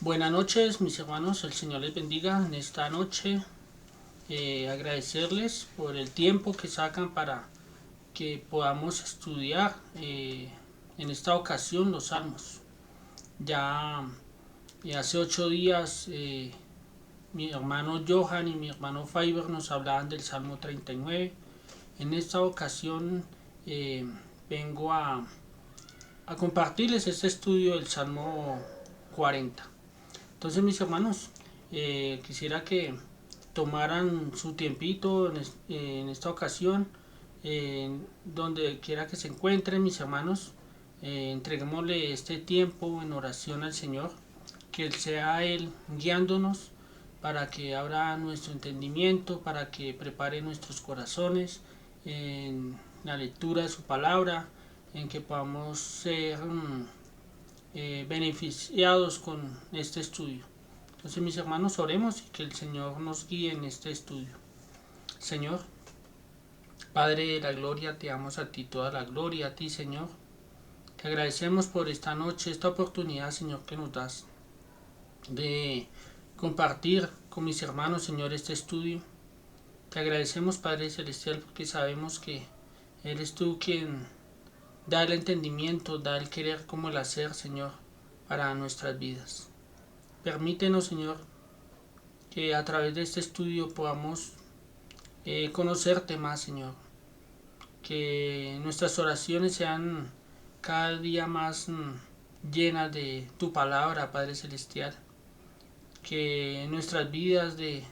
Buenas noches, mis hermanos, el Señor les bendiga en esta noche. Agradecerles por el tiempo que sacan para que podamos estudiar en esta ocasión los salmos. Ya hace 8 días mi hermano Johan y mi hermano Fiverr nos hablaban del Salmo 39. En esta ocasión vengo a compartirles este estudio del Salmo 40. Entonces, mis hermanos, quisiera que tomaran su tiempito en esta ocasión, donde quiera que se encuentren, mis hermanos, entreguémosle este tiempo en oración al Señor, que Él sea Él guiándonos para que abra nuestro entendimiento, para que prepare nuestros corazones en la lectura de su palabra, en que podamos ser beneficiados con este estudio. Entonces, mis hermanos, oremos y que el Señor nos guíe en este estudio. Señor, Padre de la gloria, te damos a ti toda la gloria, a ti, Señor. Te agradecemos por esta noche, esta oportunidad, Señor, que nos das de compartir con mis hermanos, Señor, este estudio. Te agradecemos, Padre Celestial, porque sabemos que eres tú quien da el entendimiento, da el querer como el hacer, Señor, para nuestras vidas. Permítenos, Señor, que a través de este estudio podamos conocerte más, Señor. Que nuestras oraciones sean cada día más llenas de tu palabra, Padre Celestial. Que nuestras vidas del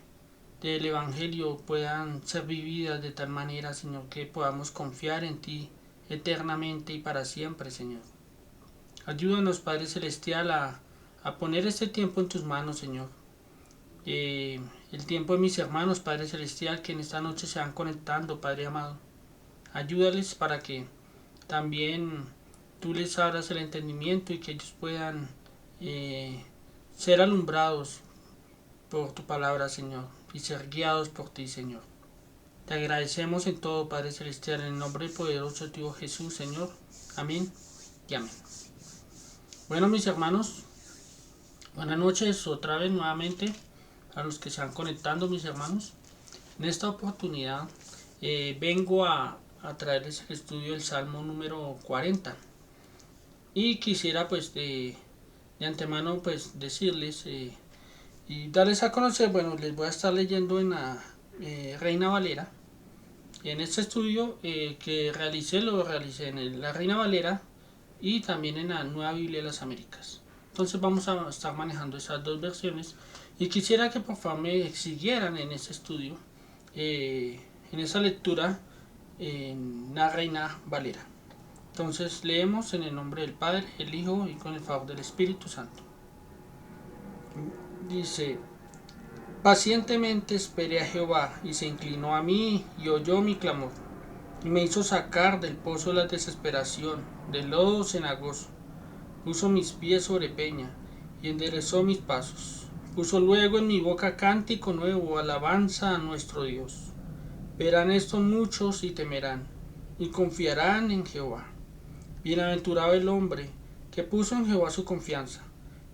Evangelio puedan ser vividas de tal manera, Señor, que podamos confiar en ti eternamente y para siempre, Señor. Ayúdanos, Padre Celestial, a poner este tiempo en tus manos, Señor. El tiempo de mis hermanos, Padre Celestial, que en esta noche se van conectando, Padre amado. Ayúdales para que también tú les abras el entendimiento y que ellos puedan ser alumbrados por tu palabra, Señor, y ser guiados por ti, Señor. Te agradecemos en todo, Padre Celestial, en el nombre poderoso de tu Hijo Jesús, Señor. Amén y amén. Bueno, mis hermanos, buenas noches otra vez nuevamente a los que se van conectando, mis hermanos. En esta oportunidad vengo a traerles el estudio del Salmo número 40. Y quisiera pues de antemano pues decirles y darles a conocer, bueno, les voy a estar leyendo en la Reina Valera. En este estudio que lo realicé en la Reina Valera y también en la Nueva Biblia de las Américas. Entonces vamos a estar manejando esas dos versiones y quisiera que por favor me siguieran en este estudio, en esa lectura en la Reina Valera. Entonces leemos en el nombre del Padre, el Hijo y con el favor del Espíritu Santo. Dice: pacientemente esperé a Jehová, y se inclinó a mí, y oyó mi clamor, y me hizo sacar del pozo de la desesperación, del lodo cenagoso. Puso mis pies sobre peña, y enderezó mis pasos. Puso luego en mi boca cántico nuevo, alabanza a nuestro Dios. Verán esto muchos y temerán, y confiarán en Jehová. Bienaventurado el hombre que puso en Jehová su confianza,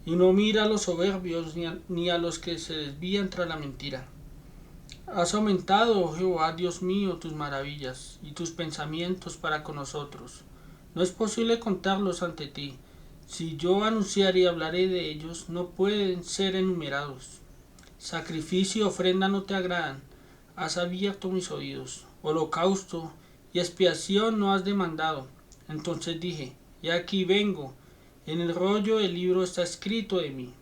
y no mira a los soberbios ni a los que se desvían tras la mentira. Has aumentado, oh Jehová, Dios mío, tus maravillas y tus pensamientos para con nosotros. No es posible contarlos ante ti. Si yo anunciaré y hablaré de ellos, no pueden ser enumerados. Sacrificio y ofrenda no te agradan. Has abierto mis oídos. Holocausto y expiación no has demandado. Entonces dije: he aquí vengo. En el rollo del libro está escrito de mí: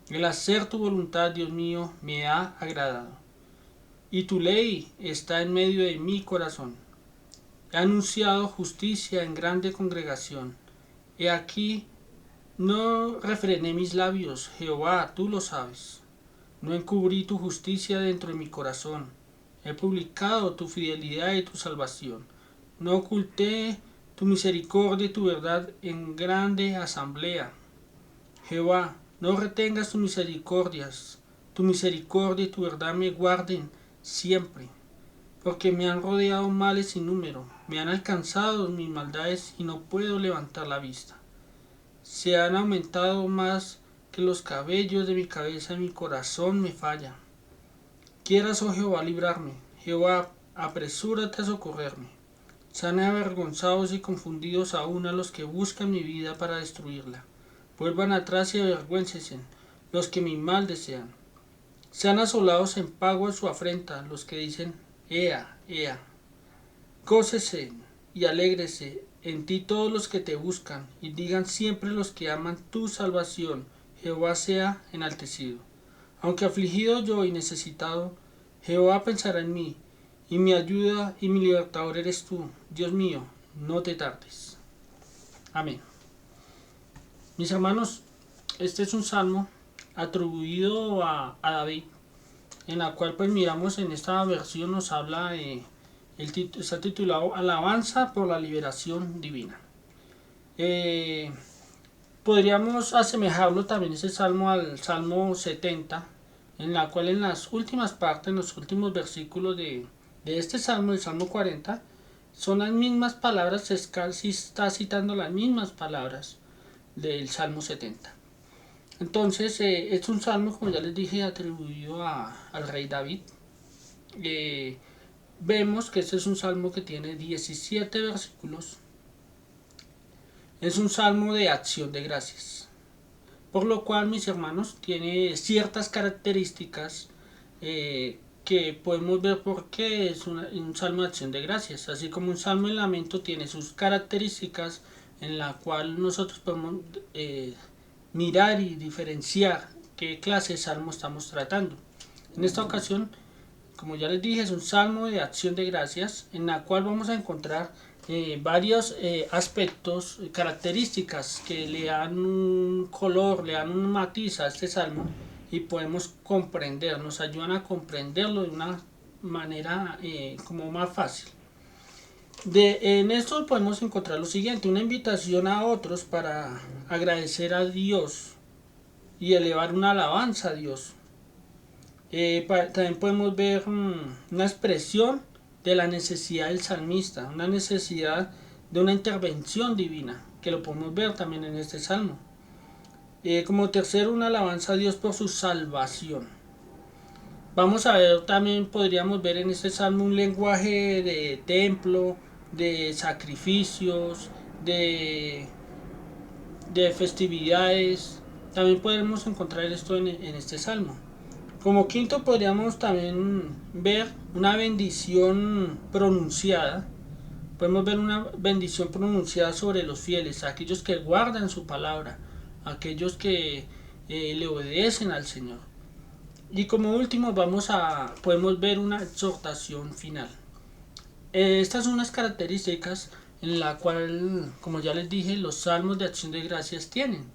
el hacer tu voluntad, Dios mío, me ha agradado, y tu ley está en medio de mi corazón. He anunciado justicia en grande congregación. He aquí, no refrené mis labios, Jehová, tú lo sabes. No encubrí tu justicia dentro de mi corazón. He publicado tu fidelidad y tu salvación. No oculté tu misericordia y tu verdad en grande asamblea. Jehová, no retengas tus misericordias. Tu misericordia y tu verdad me guarden siempre. Porque me han rodeado males sin número. Me han alcanzado mis maldades y no puedo levantar la vista. Se han aumentado más que los cabellos de mi cabeza y mi corazón me fallan. Quieras, oh Jehová, librarme. Jehová, apresúrate a socorrerme. Sean avergonzados y confundidos aún a los que buscan mi vida para destruirla. Vuelvan atrás y avergüéncesen los que mi mal desean. Sean asolados en pago de su afrenta los que dicen, Ea, Ea. Gócese y alégrese en ti todos los que te buscan, y digan siempre los que aman tu salvación, Jehová sea enaltecido. Aunque afligido yo y necesitado, Jehová pensará en mí, y mi ayuda y mi libertador eres tú. Dios mío, no te tardes. Amén. Mis hermanos, este es un salmo atribuido a David, en la cual pues miramos en esta versión nos habla está titulado Alabanza por la liberación divina. Podríamos asemejarlo también ese salmo al Salmo 70, en la cual en las últimas partes, en los últimos versículos de este salmo, el Salmo 40, son las mismas palabras, casi está citando las mismas palabras del Salmo 70. Entonces, es un salmo, como ya les dije, atribuido al rey David. Vemos que este es un salmo que tiene 17 versículos. Es un salmo de acción de gracias. Por lo cual, mis hermanos, tiene ciertas características que podemos ver por qué es un salmo de acción de gracias. Así como un salmo de lamento tiene sus características en la cual nosotros podemos mirar y diferenciar qué clase de salmo estamos tratando. En esta ocasión, como ya les dije, es un salmo de acción de gracias en la cual vamos a encontrar varios aspectos, características que le dan un color, le dan un matiz a este salmo y podemos comprender, nos ayudan a comprenderlo de una manera como más fácil. En esto podemos encontrar lo siguiente, una invitación a otros para agradecer a Dios y elevar una alabanza a Dios. También podemos ver una expresión de la necesidad del salmista, una necesidad de una intervención divina, que lo podemos ver también en este salmo. Como tercero, una alabanza a Dios por su salvación. Vamos a ver, también podríamos ver en este salmo un lenguaje de templo, de sacrificios, de festividades. También podemos encontrar esto en este salmo. Como quinto podríamos también ver una bendición pronunciada. Podemos ver una bendición pronunciada sobre los fieles, aquellos que guardan su palabra, aquellos que le obedecen al Señor. Y como último podemos ver una exhortación final. Estas son unas características en la cual, como ya les dije, los salmos de acción de gracias tienen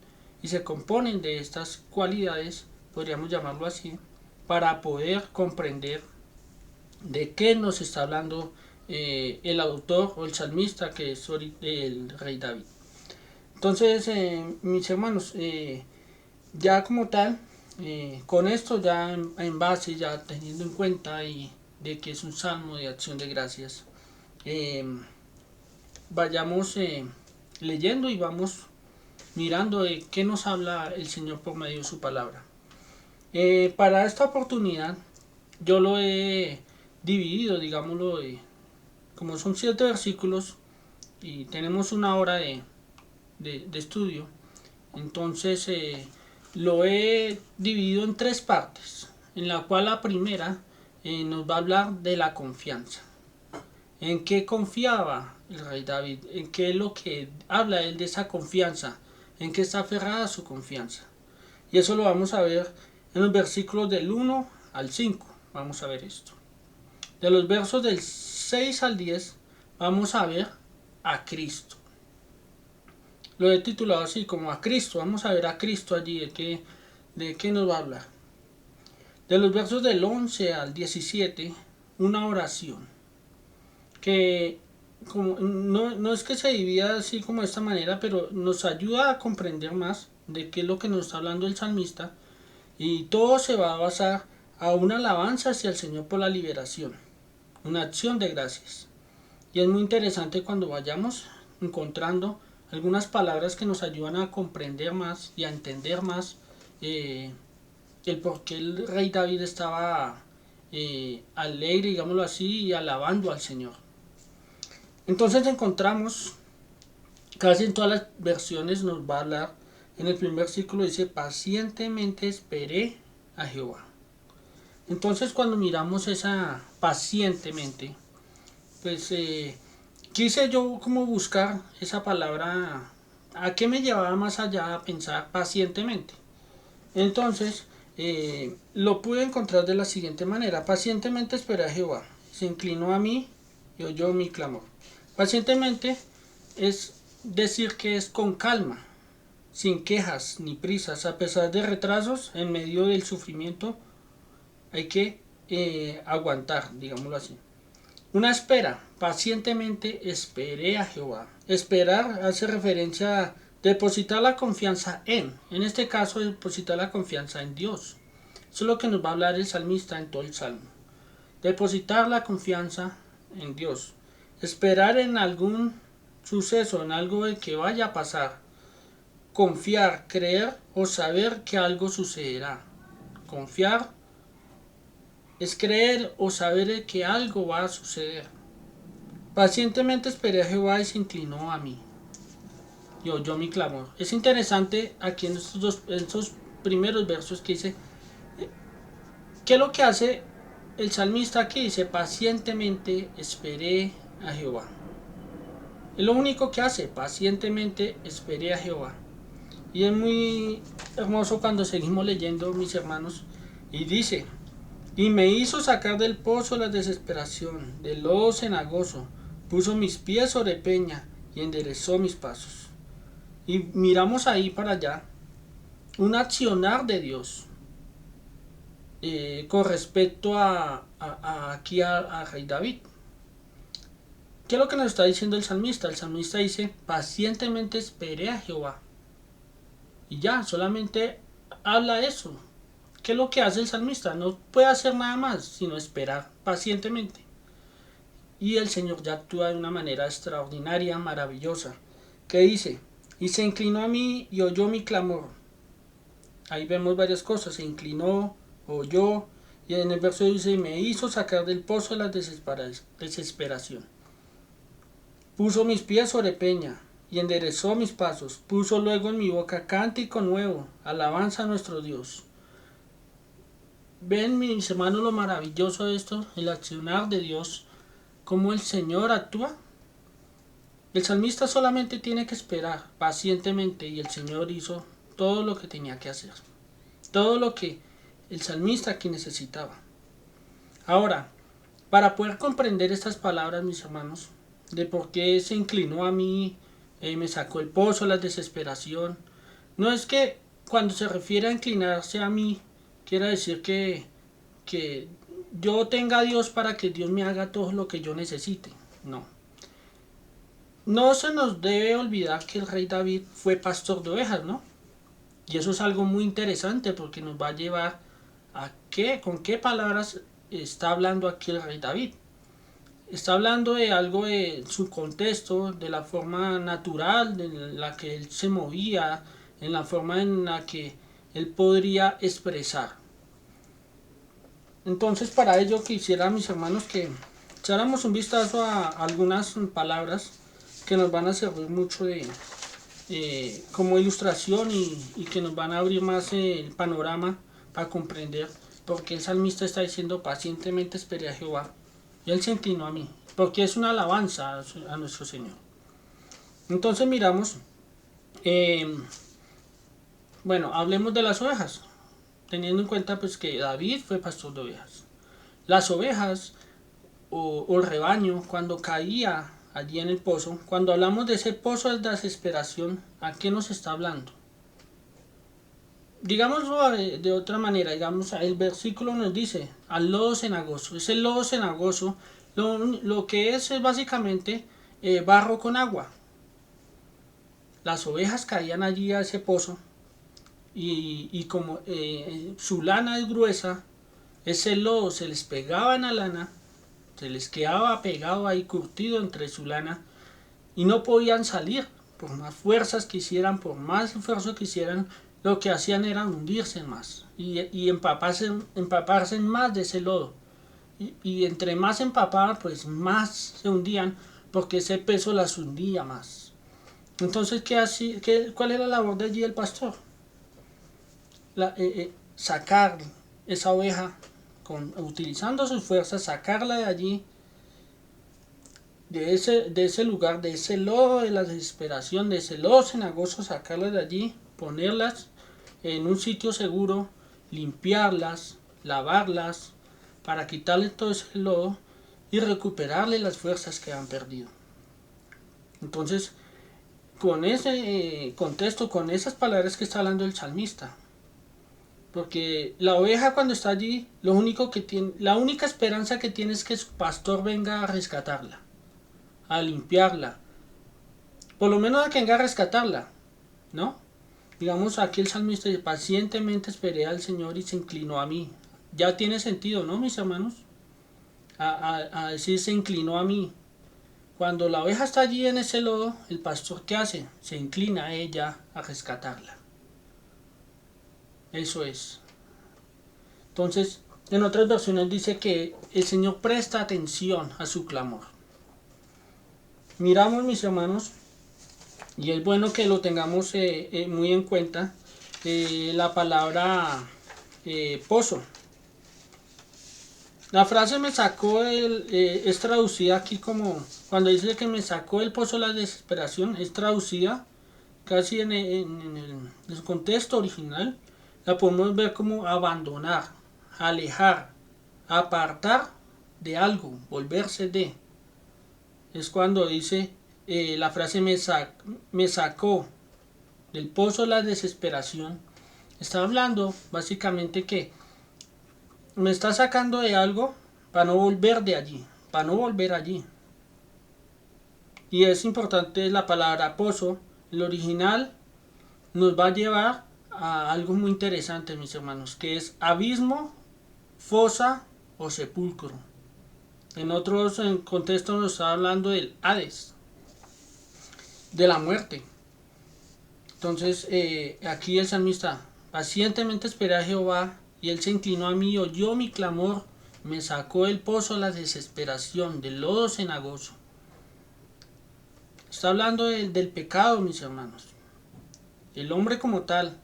y se componen de estas cualidades, podríamos llamarlo así, para poder comprender de qué nos está hablando el autor o el salmista, que es el rey David. Entonces, mis hermanos, ya como tal, con esto ya en base, ya teniendo en cuenta y de que es un salmo de acción de gracias, vayamos leyendo y vamos mirando de qué nos habla el Señor por medio de su palabra. Para esta oportunidad yo lo he dividido, digámoslo, como son 7 versículos y tenemos una hora de estudio, entonces lo he dividido en 3 partes, en la cual la primera nos va a hablar de la confianza. ¿En qué confiaba el rey David? ¿En qué es lo que habla él de esa confianza? ¿En qué está aferrada su confianza? Y eso lo vamos a ver en los versículos del 1 al 5. Vamos a ver esto. De los versos del 6 al 10 vamos a ver a Cristo. Lo he titulado así, como a Cristo. Vamos a ver a Cristo allí, de qué nos va a hablar. De los versos del 11 al 17, una oración. Que como, no es que se divida así como de esta manera, pero nos ayuda a comprender más de qué es lo que nos está hablando el salmista. Y todo se va a basar a una alabanza hacia el Señor por la liberación. Una acción de gracias. Y es muy interesante cuando vayamos encontrando algunas palabras que nos ayudan a comprender más y a entender más el por qué el rey David estaba alegre, digámoslo así, y alabando al Señor. Entonces encontramos, casi en todas las versiones nos va a hablar, en el primer versículo dice, pacientemente esperé a Jehová. Entonces cuando miramos esa pacientemente, pues quise yo como buscar esa palabra, ¿a qué me llevaba más allá a pensar pacientemente? Entonces lo pude encontrar de la siguiente manera, pacientemente esperé a Jehová, se inclinó a mí y oyó mi clamor. Pacientemente es decir que es con calma, sin quejas ni prisas, a pesar de retrasos, en medio del sufrimiento, hay que aguantar, digámoslo así. Una espera, pacientemente esperé a Jehová. Esperar hace referencia a depositar la confianza en este caso, depositar la confianza en Dios. Eso es lo que nos va a hablar el salmista en todo el salmo. Depositar la confianza en Dios. Esperar en algún suceso, en algo de que vaya a pasar. Confiar, creer o saber que algo sucederá. Confiar es creer o saber que algo va a suceder. Pacientemente esperé a Jehová y se inclinó a mí y oyó mi clamor. Es interesante aquí en estos primeros versos que dice, ¿qué es lo que hace el salmista aquí? Dice, pacientemente esperé a Jehová. Es lo único que hace, pacientemente esperé a Jehová. Y es muy hermoso cuando seguimos leyendo, mis hermanos, y dice, y me hizo sacar del pozo la desesperación, del lodo cenagoso, puso mis pies sobre peña y enderezó mis pasos. Y miramos ahí para allá un accionar de Dios con respecto aquí a rey David. ¿Qué es lo que nos está diciendo el salmista? El salmista dice, pacientemente esperé a Jehová. Y ya, solamente habla eso. ¿Qué es lo que hace el salmista? No puede hacer nada más, sino esperar pacientemente. Y el Señor ya actúa de una manera extraordinaria, maravillosa. ¿Qué dice? Y se inclinó a mí y oyó mi clamor. Ahí vemos varias cosas. Se inclinó, oyó. Y en el verso dice, y me hizo sacar del pozo de la desesperación. Puso mis pies sobre peña y enderezó mis pasos. Puso luego en mi boca cántico nuevo, alabanza a nuestro Dios. Ven, mis hermanos, lo maravilloso de esto, el accionar de Dios, cómo el Señor actúa. El salmista solamente tiene que esperar pacientemente y el Señor hizo todo lo que tenía que hacer. Todo lo que el salmista aquí necesitaba. Ahora, para poder comprender estas palabras, mis hermanos, de por qué se inclinó a mí, me sacó el pozo, la desesperación, no es que cuando se refiere a inclinarse a mí, quiera decir que yo tenga a Dios para que Dios me haga todo lo que yo necesite. No. No se nos debe olvidar que el rey David fue pastor de ovejas, ¿no? Y eso es algo muy interesante porque nos va a llevar a con qué palabras está hablando aquí el rey David. Está hablando de algo de su contexto, de la forma natural en la que él se movía, en la forma en la que él podría expresar. Entonces, para ello quisiera, mis hermanos, que echáramos un vistazo a algunas palabras que nos van a servir mucho como ilustración y que nos van a abrir más el panorama para comprender por qué el salmista está diciendo pacientemente esperé a Jehová y él se inclinó a mí, porque es una alabanza a nuestro Señor. Entonces miramos, bueno, hablemos de las ovejas, teniendo en cuenta pues que David fue pastor de ovejas. Las ovejas o el rebaño, cuando caía allí en el pozo, cuando hablamos de ese pozo de desesperación, ¿a qué nos está hablando? Digámoslo de otra manera, digamos, el versículo nos dice, al lodo cenagoso. Ese lodo cenagoso, lo que es básicamente barro con agua. Las ovejas caían allí a ese pozo y como su lana es gruesa, ese lodo se les pegaba en la lana, se les quedaba pegado ahí curtido entre su lana y no podían salir, por más fuerzas que hicieran, por más esfuerzo que hicieran, lo que hacían era hundirse más y empaparse más de ese lodo. Y entre más empapaban, pues más se hundían porque ese peso las hundía más. Entonces, ¿cuál era la labor de allí el pastor? Sacar esa oveja, utilizando sus fuerzas, sacarla de allí, de ese lugar, de ese lodo de la desesperación, de ese lodo cenagoso, sacarla de allí, ponerlas en un sitio seguro, limpiarlas, lavarlas, para quitarle todo ese lodo y recuperarle las fuerzas que han perdido. Entonces, con ese contexto, con esas palabras que está hablando el salmista, porque la oveja cuando está allí, lo único que tiene, la única esperanza que tiene es que su pastor venga a rescatarla, a limpiarla, por lo menos a que venga a rescatarla, ¿no? Digamos, aquí el salmista dice, pacientemente esperé al Señor y se inclinó a mí. Ya tiene sentido, ¿no, mis hermanos? A decir, se inclinó a mí. Cuando la oveja está allí en ese lodo, el pastor, ¿qué hace? Se inclina a ella a rescatarla. Eso es. Entonces, en otras versiones dice que el Señor presta atención a su clamor. Miramos, mis hermanos, y es bueno que lo tengamos muy en cuenta, la palabra pozo. La frase me sacó es traducida aquí como, cuando dice que me sacó el pozo de la desesperación, es traducida casi en el contexto original, la podemos ver como abandonar, alejar, apartar de algo, volverse de. Es cuando dice la frase me sacó del pozo de la desesperación. Está hablando básicamente que me está sacando de algo para no volver de allí, para no volver allí. Y es importante la palabra pozo. El original nos va a llevar a algo muy interesante, mis hermanos, que es abismo, fosa o sepulcro. En otros contextos nos está hablando del Hades, de la muerte. Entonces, aquí el salmista, pacientemente esperé a Jehová, y él se inclinó a mí, oyó mi clamor, me sacó del pozo la desesperación, del lodo cenagoso. Está hablando del pecado, mis hermanos. El hombre como tal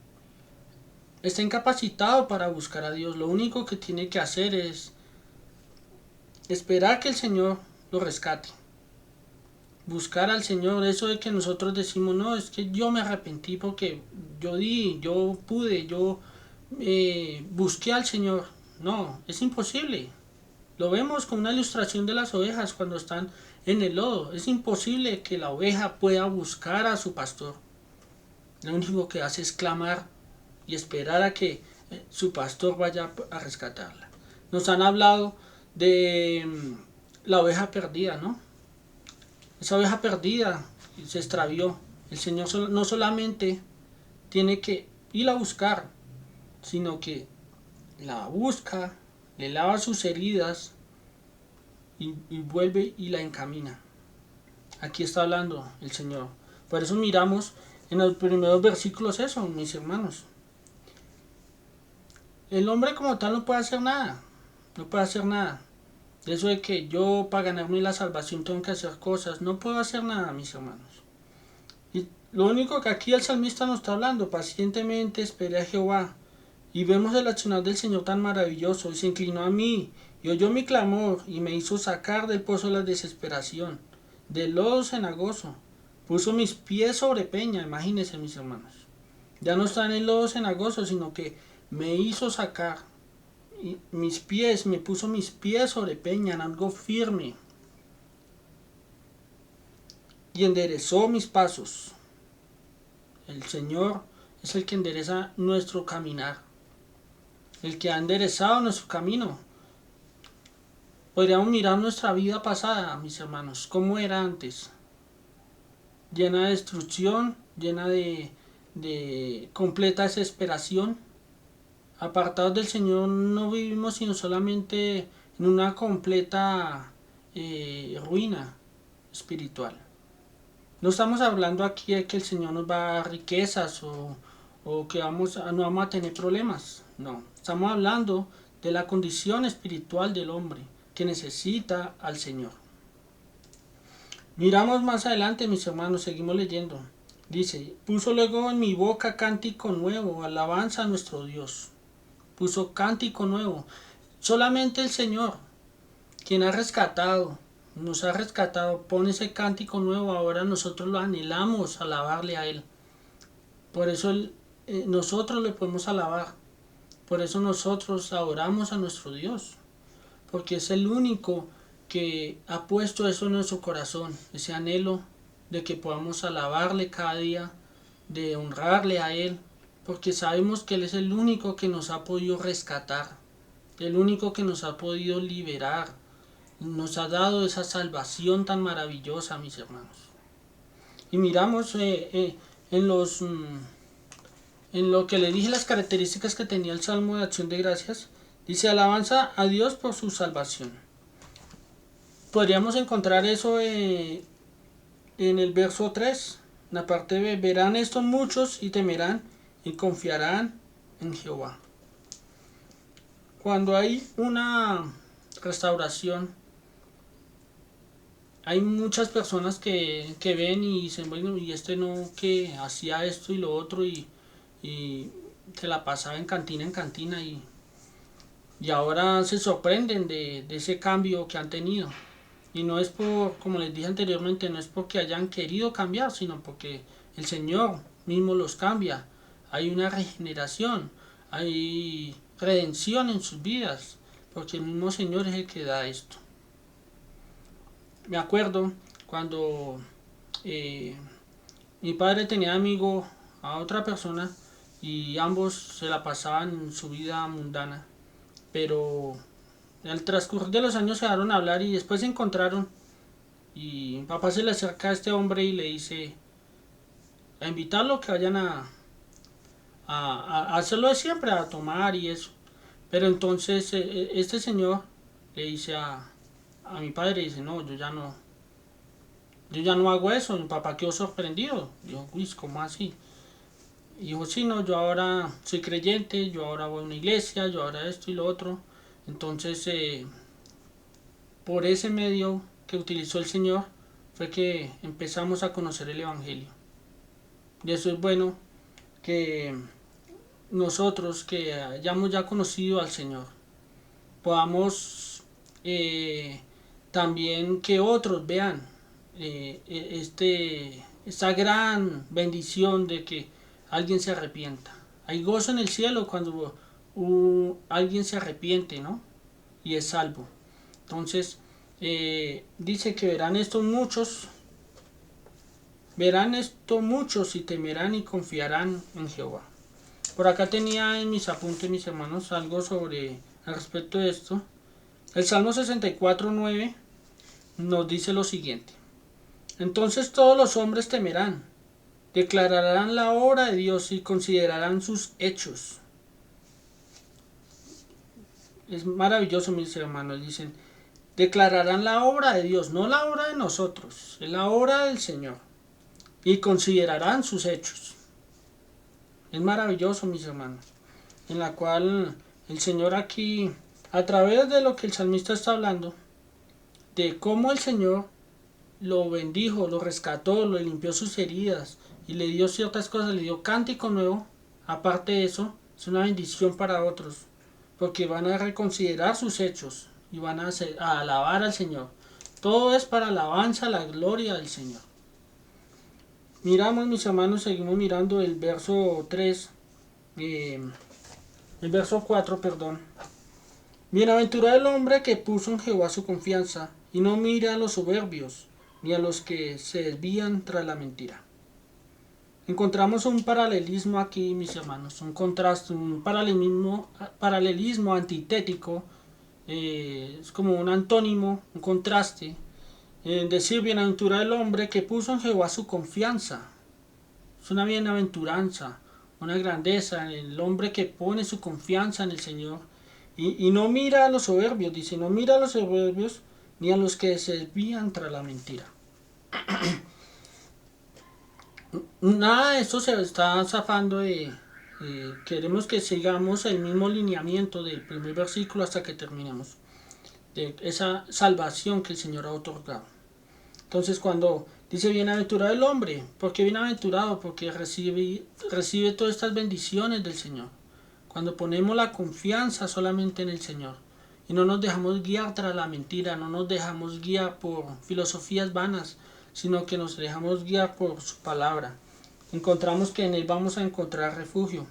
está incapacitado para buscar a Dios. Lo único que tiene que hacer es esperar que el Señor lo rescate. Buscar al Señor, eso de que nosotros decimos, no, es que yo me arrepentí porque yo pude, yo busqué al Señor. No, es imposible. Lo vemos con una ilustración de las ovejas cuando están en el lodo. Es imposible que la oveja pueda buscar a su pastor. Lo único que hace es clamar y esperar a que su pastor vaya a rescatarla. Nos han hablado de la oveja perdida, ¿no? Esa oveja perdida se extravió. El Señor no solamente tiene que ir a buscar, sino que la busca, le lava sus heridas y vuelve y la encamina. Aquí está hablando el Señor. Por eso miramos en los primeros versículos eso, mis hermanos. El hombre como tal no puede hacer nada. No puede hacer nada. Eso de que yo para ganarme la salvación tengo que hacer cosas. No puedo hacer nada, mis hermanos. Y lo único que aquí el salmista nos está hablando, pacientemente esperé a Jehová. Y vemos el accionar del Señor tan maravilloso. Y se inclinó a mí y oyó mi clamor y me hizo sacar del pozo de la desesperación, del lodo cenagoso. Puso mis pies sobre peña, imagínense, mis hermanos. Ya no está en el lodo cenagoso, sino que me hizo sacar me puso mis pies sobre peña, en algo firme, y enderezó mis pasos. El Señor es el que endereza nuestro caminar, el que ha enderezado nuestro camino. Podríamos mirar nuestra vida pasada, mis hermanos, cómo era antes, llena de destrucción, llena de completa desesperación. Apartados del Señor no vivimos sino solamente en una completa ruina espiritual. No estamos hablando aquí de que el Señor nos va a dar riquezas o o que no vamos a tener problemas. No, estamos hablando de la condición espiritual del hombre que necesita al Señor. Miramos más adelante, mis hermanos, seguimos leyendo. Dice, puso luego en mi boca cántico nuevo, alabanza a nuestro Dios. Puso cántico nuevo. Solamente el Señor, quien nos ha rescatado, pone ese cántico nuevo. Ahora nosotros lo anhelamos, alabarle a Él. Por eso nosotros le podemos alabar. Por eso nosotros adoramos a nuestro Dios. Porque es el único que ha puesto eso en nuestro corazón, ese anhelo de que podamos alabarle cada día, de honrarle a Él, porque sabemos que Él es el único que nos ha podido rescatar, el único que nos ha podido liberar, nos ha dado esa salvación tan maravillosa, mis hermanos. Y miramos en lo que le dije, las características que tenía el Salmo de Acción de Gracias. Dice, alabanza a Dios por su salvación. Podríamos encontrar eso en el verso 3, en la parte B. Verán esto muchos y temerán y confiarán en Jehová. Cuando hay una restauración, hay muchas personas que ven y dicen, bueno, y este no, que hacía esto y lo otro y se la pasaba en cantina y ahora se sorprenden de ese cambio que han tenido. Y no es como les dije anteriormente, no es porque hayan querido cambiar, sino porque el Señor mismo los cambia. Hay una regeneración, hay redención en sus vidas, porque el mismo Señor es el que da esto. Me acuerdo cuando mi padre tenía amigo a otra persona y ambos se la pasaban en su vida mundana, pero al transcurrir de los años se dejaron a hablar y después se encontraron y mi papá se le acerca a este hombre y le dice a invitarlo a que vayan a hacerlo de siempre, a tomar y eso. Pero entonces este señor le dice a mi padre, dice, no, yo ya no hago eso. Mi papá quedó sorprendido, dijo, uy, ¿cómo así? Y dijo, sí, no, yo ahora soy creyente, yo ahora voy a una iglesia, yo ahora esto y lo otro. Entonces por ese medio que utilizó el Señor fue que empezamos a conocer el Evangelio. Y eso es bueno, que nosotros que hayamos ya conocido al Señor podamos también que otros vean esta gran bendición de que alguien se arrepienta. Hay gozo en el cielo cuando alguien se arrepiente, ¿no? Y es salvo. Entonces dice que verán esto muchos y temerán y confiarán en Jehová. Por acá tenía en mis apuntes, mis hermanos, algo sobre al respecto de esto. El Salmo 64:9 nos dice lo siguiente: entonces todos los hombres temerán, declararán la obra de Dios y considerarán sus hechos. Es maravilloso, mis hermanos. Dicen, declararán la obra de Dios, no la obra de nosotros, es la obra del Señor, y considerarán sus hechos. Es maravilloso, mis hermanos, en la cual el Señor aquí, a través de lo que el salmista está hablando, de cómo el Señor lo bendijo, lo rescató, le limpió sus heridas y le dio ciertas cosas, le dio cántico nuevo. Aparte de eso, es una bendición para otros, porque van a reconsiderar sus hechos y van a alabar al Señor. Todo es para alabanza, la gloria del Señor. Miramos, mis hermanos, seguimos mirando el verso 3, el verso 4, perdón. Bienaventurado el hombre que puso en Jehová su confianza y no mira a los soberbios ni a los que se desvían tras la mentira. Encontramos un paralelismo aquí, mis hermanos, un contraste, un paralelismo antitético, es como un antónimo, un contraste. Decir bienaventurado el hombre que puso en Jehová su confianza. Es una bienaventuranza, una grandeza, el hombre que pone su confianza en el Señor y no mira a los soberbios, dice, no mira a los soberbios ni a los que se desvían tras la mentira. Nada de esto se está zafando de queremos que sigamos el mismo lineamiento del primer versículo hasta que terminemos, de esa salvación que el Señor ha otorgado. Entonces cuando dice bienaventurado el hombre, ¿por qué bienaventurado? Porque recibe todas estas bendiciones del Señor. Cuando ponemos la confianza solamente en el Señor y no nos dejamos guiar tras la mentira, no nos dejamos guiar por filosofías vanas, sino que nos dejamos guiar por su palabra, encontramos que en Él vamos a encontrar refugio.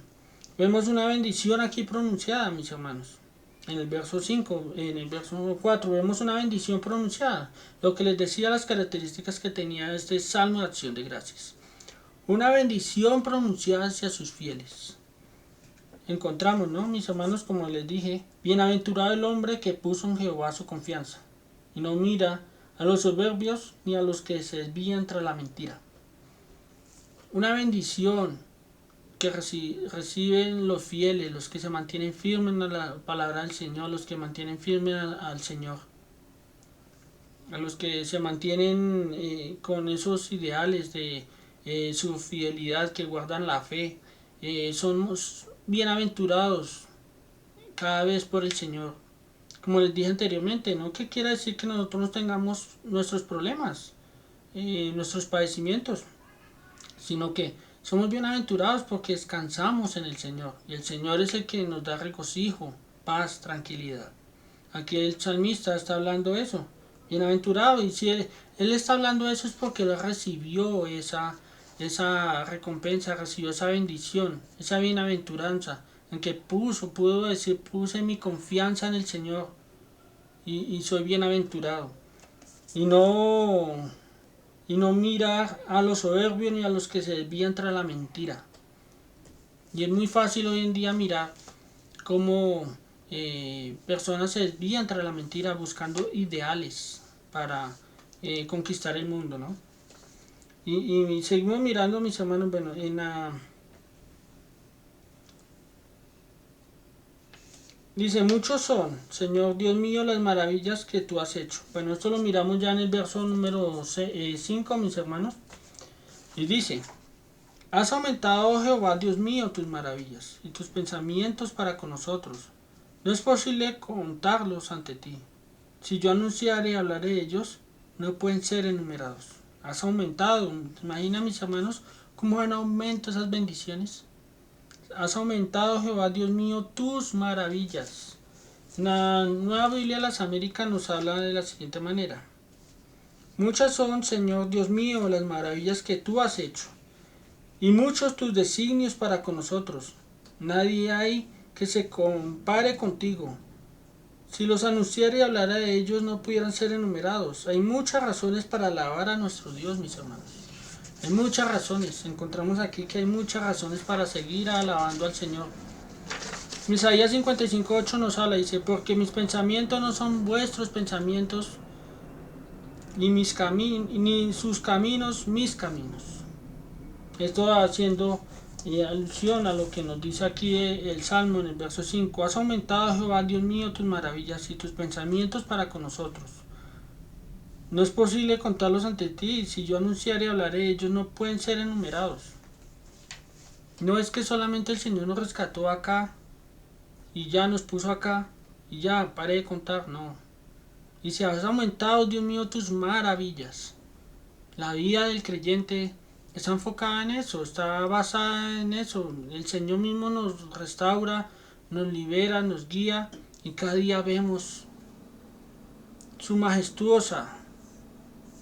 Vemos una bendición aquí pronunciada, mis hermanos. En el verso 5, en el verso 4, vemos una bendición pronunciada. Lo que les decía, las características que tenía este salmo de acción de gracias. Una bendición pronunciada hacia sus fieles. Encontramos, ¿no, mis hermanos? Como les dije, bienaventurado el hombre que puso en Jehová su confianza y no mira a los soberbios ni a los que se desvían tras la mentira. Una bendición que reciben los fieles, los que se mantienen firmes en la palabra del Señor, los que mantienen firmes al Señor, a los que se mantienen con esos ideales de su fidelidad, que guardan la fe, somos bienaventurados cada vez por el Señor. Como les dije anteriormente, no que quiera decir que nosotros no tengamos nuestros problemas, nuestros padecimientos, sino que somos bienaventurados porque descansamos en el Señor, y el Señor es el que nos da regocijo, paz, tranquilidad. Aquí el salmista está hablando eso, bienaventurado, y si él está hablando eso es porque él recibió esa recompensa, recibió esa bendición, esa bienaventuranza, en que pudo decir, puse mi confianza en el Señor, y soy bienaventurado. Y no mirar a los soberbios ni a los que se desvían tras la mentira. Y es muy fácil hoy en día mirar cómo personas se desvían tras la mentira buscando ideales para conquistar el mundo, ¿no? Y seguimos mirando, mis hermanos, bueno, dice, muchos son, Señor Dios mío, las maravillas que tú has hecho. Bueno, esto lo miramos ya en el verso número 5, mis hermanos. Y dice, has aumentado, Jehová Dios mío, tus maravillas y tus pensamientos para con nosotros. No es posible contarlos ante ti. Si yo anunciare y hablaré de ellos, no pueden ser enumerados. Has aumentado, imagina, mis hermanos, cómo van aumento esas bendiciones. Has aumentado, Jehová Dios mío, tus maravillas. La Nueva Biblia de las Américas nos habla de la siguiente manera. Muchas son, Señor Dios mío, las maravillas que tú has hecho, y muchos tus designios para con nosotros. Nadie hay que se compare contigo. Si los anunciara y hablara de ellos, no pudieran ser enumerados. Hay muchas razones para alabar a nuestro Dios, mis hermanos. Hay muchas razones. Encontramos aquí que hay muchas razones para seguir alabando al Señor. Isaías 55:8 nos habla, dice, porque mis pensamientos no son vuestros pensamientos, ni sus caminos mis caminos. Esto haciendo alusión a lo que nos dice aquí el Salmo en el verso 5. Has aumentado, Jehová Dios mío, tus maravillas y tus pensamientos para con nosotros. No es posible contarlos ante ti. Si yo anunciaré y hablaré de ellos, no pueden ser enumerados. No es que solamente el Señor nos rescató acá y ya nos puso acá y ya paré de contar, no. Y si has aumentado, Dios mío, tus maravillas. La vida del creyente está enfocada en eso, está basada en eso. El Señor mismo nos restaura, nos libera, nos guía, y cada día vemos su majestuosa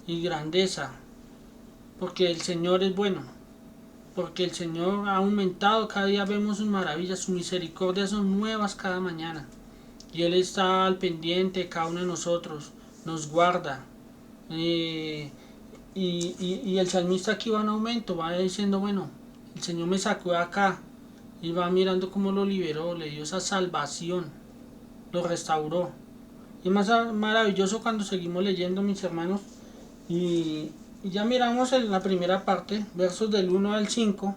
y grandeza, porque el Señor es bueno, porque el Señor ha aumentado, cada día vemos sus maravillas, sus misericordias son nuevas cada mañana, y Él está al pendiente de cada uno de nosotros, nos guarda. Y el salmista aquí va en aumento, va diciendo, bueno, el Señor me sacó de acá, y va mirando cómo lo liberó, le dio esa salvación, lo restauró. Y es más maravilloso cuando seguimos leyendo, mis hermanos, y ya miramos en la primera parte, versos del 1 al 5,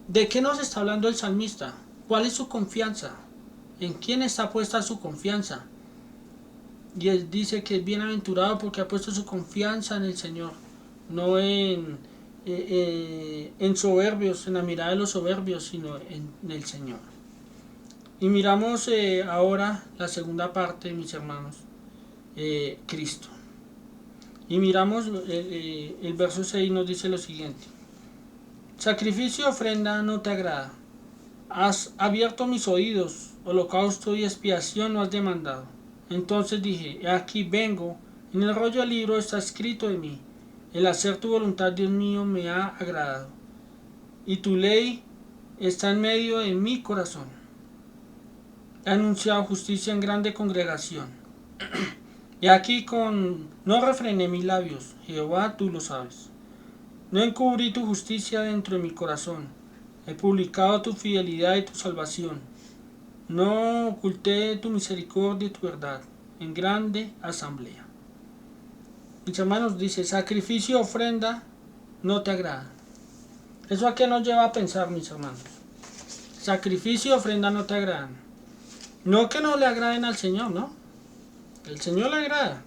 ¿de qué nos está hablando el salmista? ¿Cuál es su confianza? ¿En quién está puesta su confianza? Y él dice que es bienaventurado porque ha puesto su confianza en el Señor, no en en soberbios, en la mirada de los soberbios, sino en el Señor. Y miramos ahora la segunda parte, mis hermanos, Cristo. Y miramos el verso 6 nos dice lo siguiente: sacrificio y ofrenda no te agrada. Has abierto mis oídos, holocausto y expiación no has demandado. Entonces dije, aquí vengo, en el rollo del libro está escrito de mí. El hacer tu voluntad, Dios mío, me ha agradado. Y tu ley está en medio de mi corazón. He anunciado justicia en grande congregación. Y aquí no refrené mis labios, Jehová, tú lo sabes. No encubrí tu justicia dentro de mi corazón. He publicado tu fidelidad y tu salvación. No oculté tu misericordia y tu verdad en grande asamblea. Mis hermanos, dice, sacrificio y ofrenda no te agradan. ¿Eso a qué nos lleva a pensar, mis hermanos? Sacrificio y ofrenda no te agradan. No que no le agraden al Señor, ¿no? El Señor le agrada,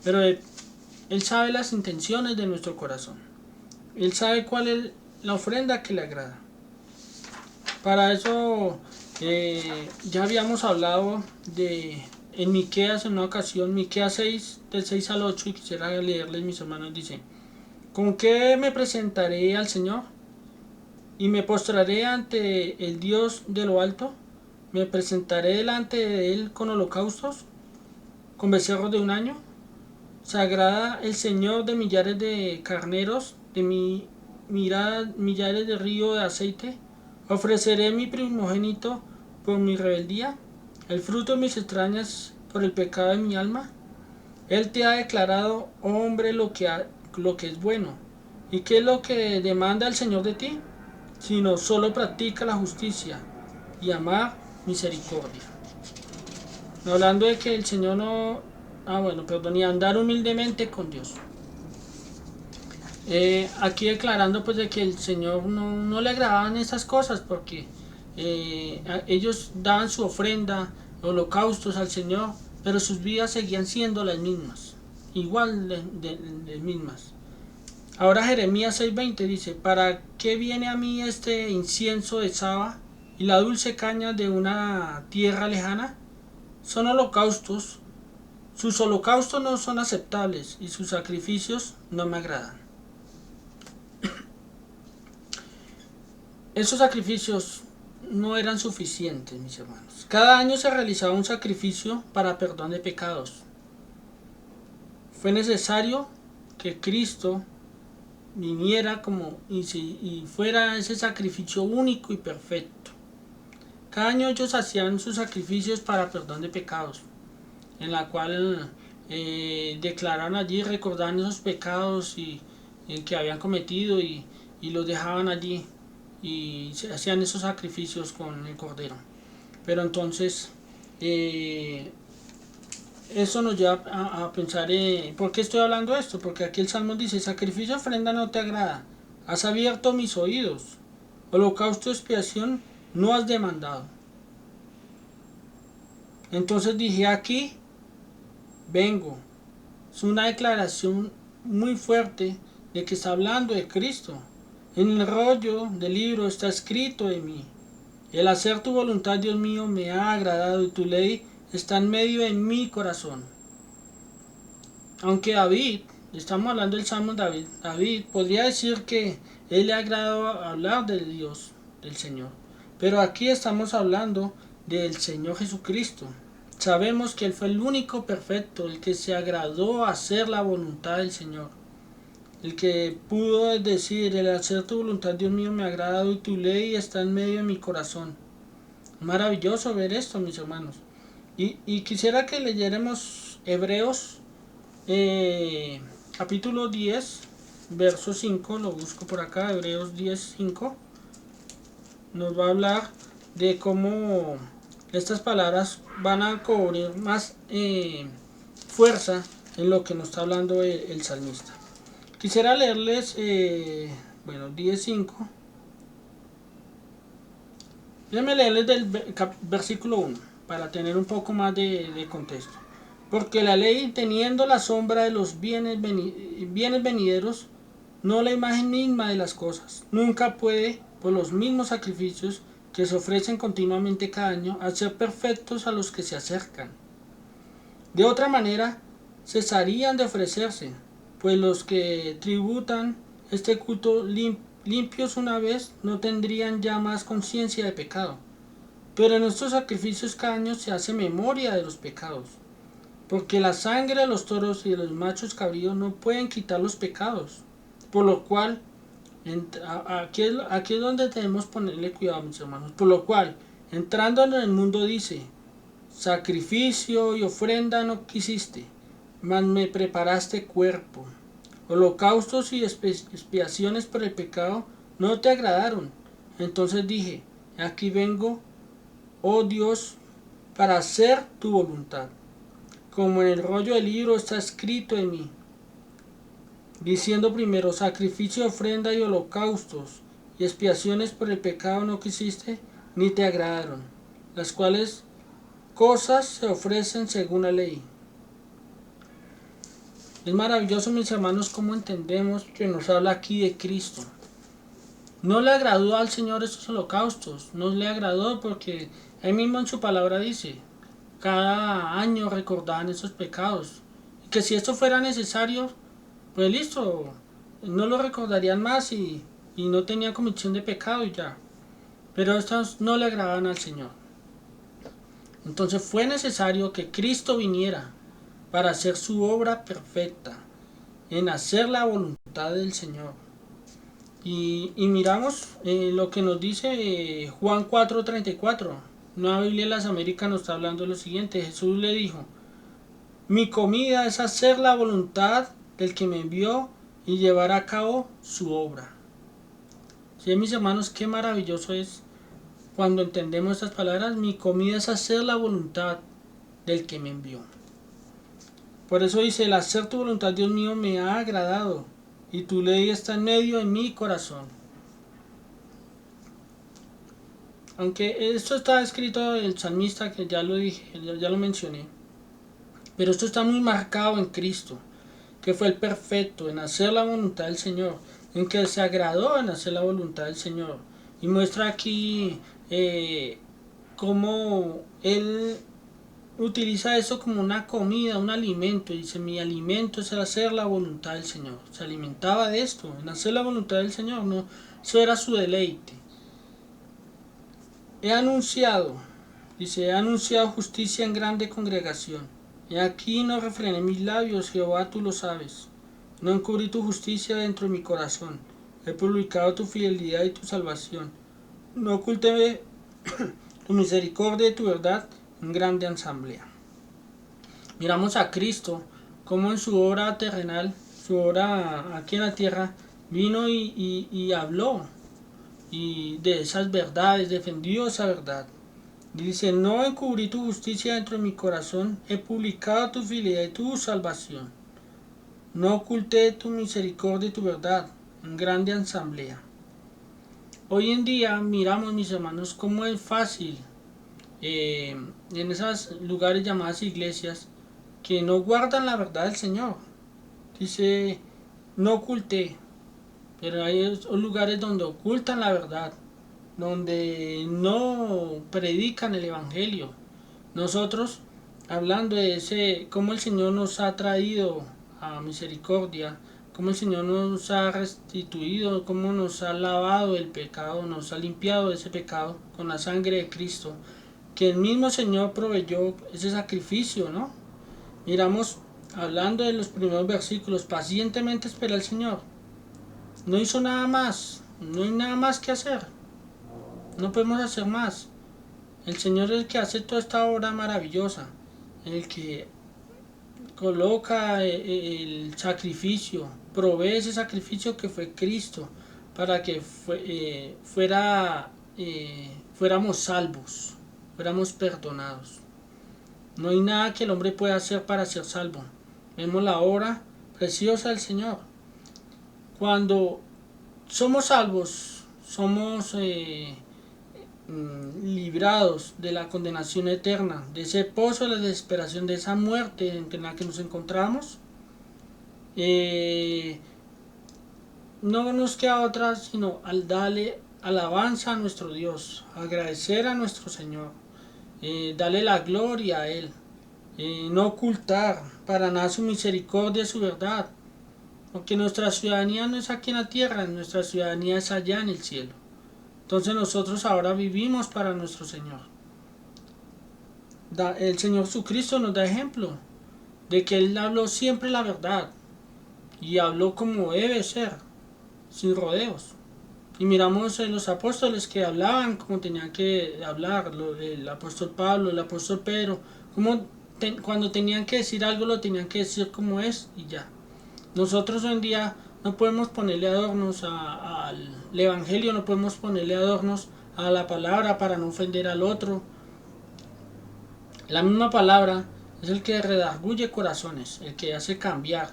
pero Él sabe las intenciones de nuestro corazón. Él sabe cuál es la ofrenda que le agrada. Para eso ya habíamos hablado en Miqueas en una ocasión, Miqueas 6, del 6 al 8, y quisiera leerles, mis hermanos, dice: ¿con qué me presentaré al Señor? ¿Y me postraré ante el Dios de lo alto? ¿Me presentaré delante de Él con holocaustos? ¿Con becerros de un año? ¿Se agrada el Señor de millares de carneros, de millares de río de aceite? ¿Ofreceré mi primogénito por mi rebeldía, el fruto de mis entrañas por el pecado de mi alma? Él te ha declarado, hombre, lo que es bueno. ¿Y qué es lo que demanda el Señor de ti? Sino solo practica la justicia y amar misericordia. Hablando de que el Señor y andar humildemente con Dios. Aquí declarando pues de que el Señor no le agradaban esas cosas, porque ellos daban su ofrenda, holocaustos al Señor, pero sus vidas seguían siendo las mismas, igual de mismas. Ahora Jeremías 6:20 dice: ¿para qué viene a mí este incienso de Saba y la dulce caña de una tierra lejana? Son holocaustos, sus holocaustos no son aceptables y sus sacrificios no me agradan. Esos sacrificios no eran suficientes, mis hermanos. Cada año se realizaba un sacrificio para perdón de pecados. Fue necesario que Cristo viniera y fuera ese sacrificio único y perfecto. Cada año ellos hacían sus sacrificios para perdón de pecados, en la cual declararon allí, recordaban esos pecados que habían cometido y los dejaban allí y se hacían esos sacrificios con el cordero. Pero entonces eso nos lleva a pensar, ¿por qué estoy hablando de esto? Porque aquí el Salmo dice: sacrificio y ofrenda no te agrada, has abierto mis oídos, holocausto y expiación no has demandado. Entonces dije, aquí vengo. Es una declaración muy fuerte de que está hablando de Cristo. En el rollo del libro está escrito de mí: el hacer tu voluntad, Dios mío, me ha agradado, y tu ley está en medio de mi corazón. Aunque David, estamos hablando del Salmo de David podría decir que él le ha agradado hablar de Dios, del Señor. Pero aquí estamos hablando del Señor Jesucristo. Sabemos que Él fue el único perfecto, el que se agradó a hacer la voluntad del Señor. El que pudo decir: el hacer tu voluntad, Dios mío, me ha agradado, y tu ley está en medio de mi corazón. Maravilloso ver esto, mis hermanos. Y quisiera que leyéramos Hebreos capítulo 10, verso 5, lo busco por acá, Hebreos 10, 5. Nos va a hablar de cómo estas palabras van a cobrar más fuerza en lo que nos está hablando el salmista. Quisiera leerles 10.5. Déjenme leerles del versículo 1 para tener un poco más de contexto. Porque la ley, teniendo la sombra de los bienes venideros, no la imagen misma de las cosas. Nunca puede, por los mismos sacrificios que se ofrecen continuamente cada año, hacer perfectos a los que se acercan. De otra manera, cesarían de ofrecerse, pues los que tributan este culto limpios una vez no tendrían ya más conciencia de pecado. Pero en estos sacrificios cada año se hace memoria de los pecados, porque la sangre de los toros y de los machos cabríos no pueden quitar los pecados, por lo cual, aquí es donde debemos ponerle cuidado, mis hermanos, por lo cual, entrando en el mundo dice, sacrificio y ofrenda no quisiste, mas me preparaste cuerpo. Holocaustos y expiaciones por el pecado no te agradaron. Entonces dije, aquí vengo, oh Dios, para hacer tu voluntad. Como en el rollo del libro está escrito en mí, diciendo primero, sacrificio, ofrenda y holocaustos y expiaciones por el pecado no quisiste, ni te agradaron, las cuales cosas se ofrecen según la ley. Es maravilloso, mis hermanos, cómo entendemos que nos habla aquí de Cristo. No le agradó al Señor estos holocaustos, no le agradó porque Él mismo en su palabra dice, cada año recordaban esos pecados. Y que si esto fuera necesario, pues listo, no lo recordarían más y no tenía comisión de pecado y ya. Pero estos no le agradaban al Señor. Entonces fue necesario que Cristo viniera para hacer su obra perfecta, en hacer la voluntad del Señor. Y miramos lo que nos dice Juan 4:34. Una Biblia de las Américas nos está hablando de lo siguiente. Jesús le dijo, mi comida es hacer la voluntad del que me envió y llevar a cabo su obra. Sí, mis hermanos, qué maravilloso es cuando entendemos estas palabras. Mi comida es hacer la voluntad del que me envió. Por eso dice, el hacer tu voluntad, Dios mío, me ha agradado, y tu ley está en medio de mi corazón. Aunque esto está escrito en el salmista, que ya lo dije, ya lo mencioné, pero esto está muy marcado en Cristo, que fue el perfecto en hacer la voluntad del Señor, en que se agradó en hacer la voluntad del Señor. Y muestra aquí cómo Él utiliza eso como una comida, un alimento. Dice, mi alimento es el hacer la voluntad del Señor. Se alimentaba de esto, en hacer la voluntad del Señor. No, eso era su deleite. He anunciado, dice, he anunciado justicia en grande congregación. Y aquí no refrené mis labios, Jehová, tú lo sabes. No encubrí tu justicia dentro de mi corazón. He publicado tu fidelidad y tu salvación. No oculté tu misericordia y tu verdad en grande asamblea. Miramos a Cristo como en su obra terrenal, su obra aquí en la tierra, vino y habló y de esas verdades, defendió esa verdad. Dice, no encubrí tu justicia dentro de mi corazón, he publicado tu fidelidad y tu salvación. No oculté tu misericordia y tu verdad en grande asamblea. Hoy en día miramos, mis hermanos, cómo es fácil en esos lugares llamadas iglesias que no guardan la verdad del Señor. Dice, no oculté, pero hay lugares donde ocultan la verdad, donde no predican el Evangelio. Nosotros, hablando de ese, cómo el Señor nos ha traído a misericordia, cómo el Señor nos ha restituido, cómo nos ha lavado el pecado, nos ha limpiado de ese pecado con la sangre de Cristo, que el mismo Señor proveyó ese sacrificio, ¿no? Miramos, hablando de los primeros versículos, pacientemente espera el Señor. No hizo nada más, no hay nada más que hacer. No podemos hacer más. El Señor es el que hace toda esta obra maravillosa, el que coloca el sacrificio, provee ese sacrificio que fue Cristo, para que fuéramos salvos, fuéramos perdonados. No hay nada que el hombre pueda hacer para ser salvo. Vemos la obra preciosa del Señor. Cuando somos salvos, somos librados de la condenación eterna, de ese pozo de la desesperación, de esa muerte en la que nos encontramos. no nos queda otra sino al darle alabanza a nuestro Dios, agradecer a nuestro Señor, darle la gloria a Él, no ocultar para nada su misericordia y su verdad, porque nuestra ciudadanía no es aquí en la tierra, nuestra ciudadanía es allá en el cielo. Entonces nosotros ahora vivimos para nuestro Señor. El Señor Jesucristo nos da ejemplo de que Él habló siempre la verdad y habló como debe ser, sin rodeos. Y miramos en los apóstoles que hablaban como tenían que hablar, el apóstol Pablo, el apóstol Pedro, cuando tenían que decir algo lo tenían que decir como es y ya. Nosotros hoy en día no podemos ponerle adornos al evangelio, no podemos ponerle adornos a la palabra para no ofender al otro. La misma palabra es el que redarguye corazones, el que hace cambiar.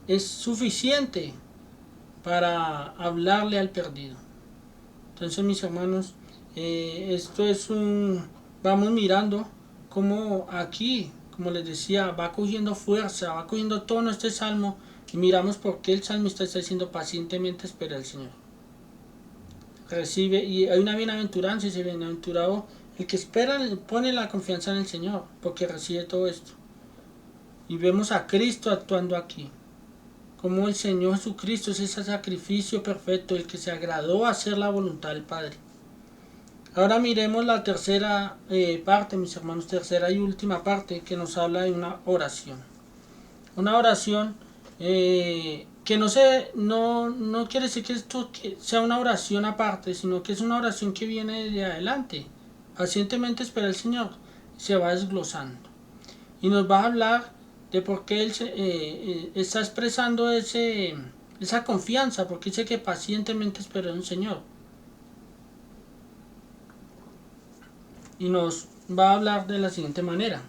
Es suficiente para hablarle al perdido. Entonces, mis hermanos, esto es vamos mirando cómo aquí, como les decía, va cogiendo fuerza, va cogiendo tono este salmo, y miramos por qué el salmista está diciendo pacientemente espera al Señor. Recibe, y hay una bienaventuranza, y dice bienaventurado el que espera, pone la confianza en el Señor, porque recibe todo esto. Y vemos a Cristo actuando aquí, como el Señor Jesucristo es ese sacrificio perfecto, el que se agradó a hacer la voluntad del Padre. Ahora miremos la tercera parte, mis hermanos, tercera y última parte, que nos habla de una oración. Una oración que no quiere decir que esto sea una oración aparte, sino que es una oración que viene de adelante. Pacientemente espera el Señor, se va desglosando. Y nos va a hablar de por qué Él está expresando esa confianza, porque dice que pacientemente espera en el Señor. Y nos va a hablar de la siguiente manera.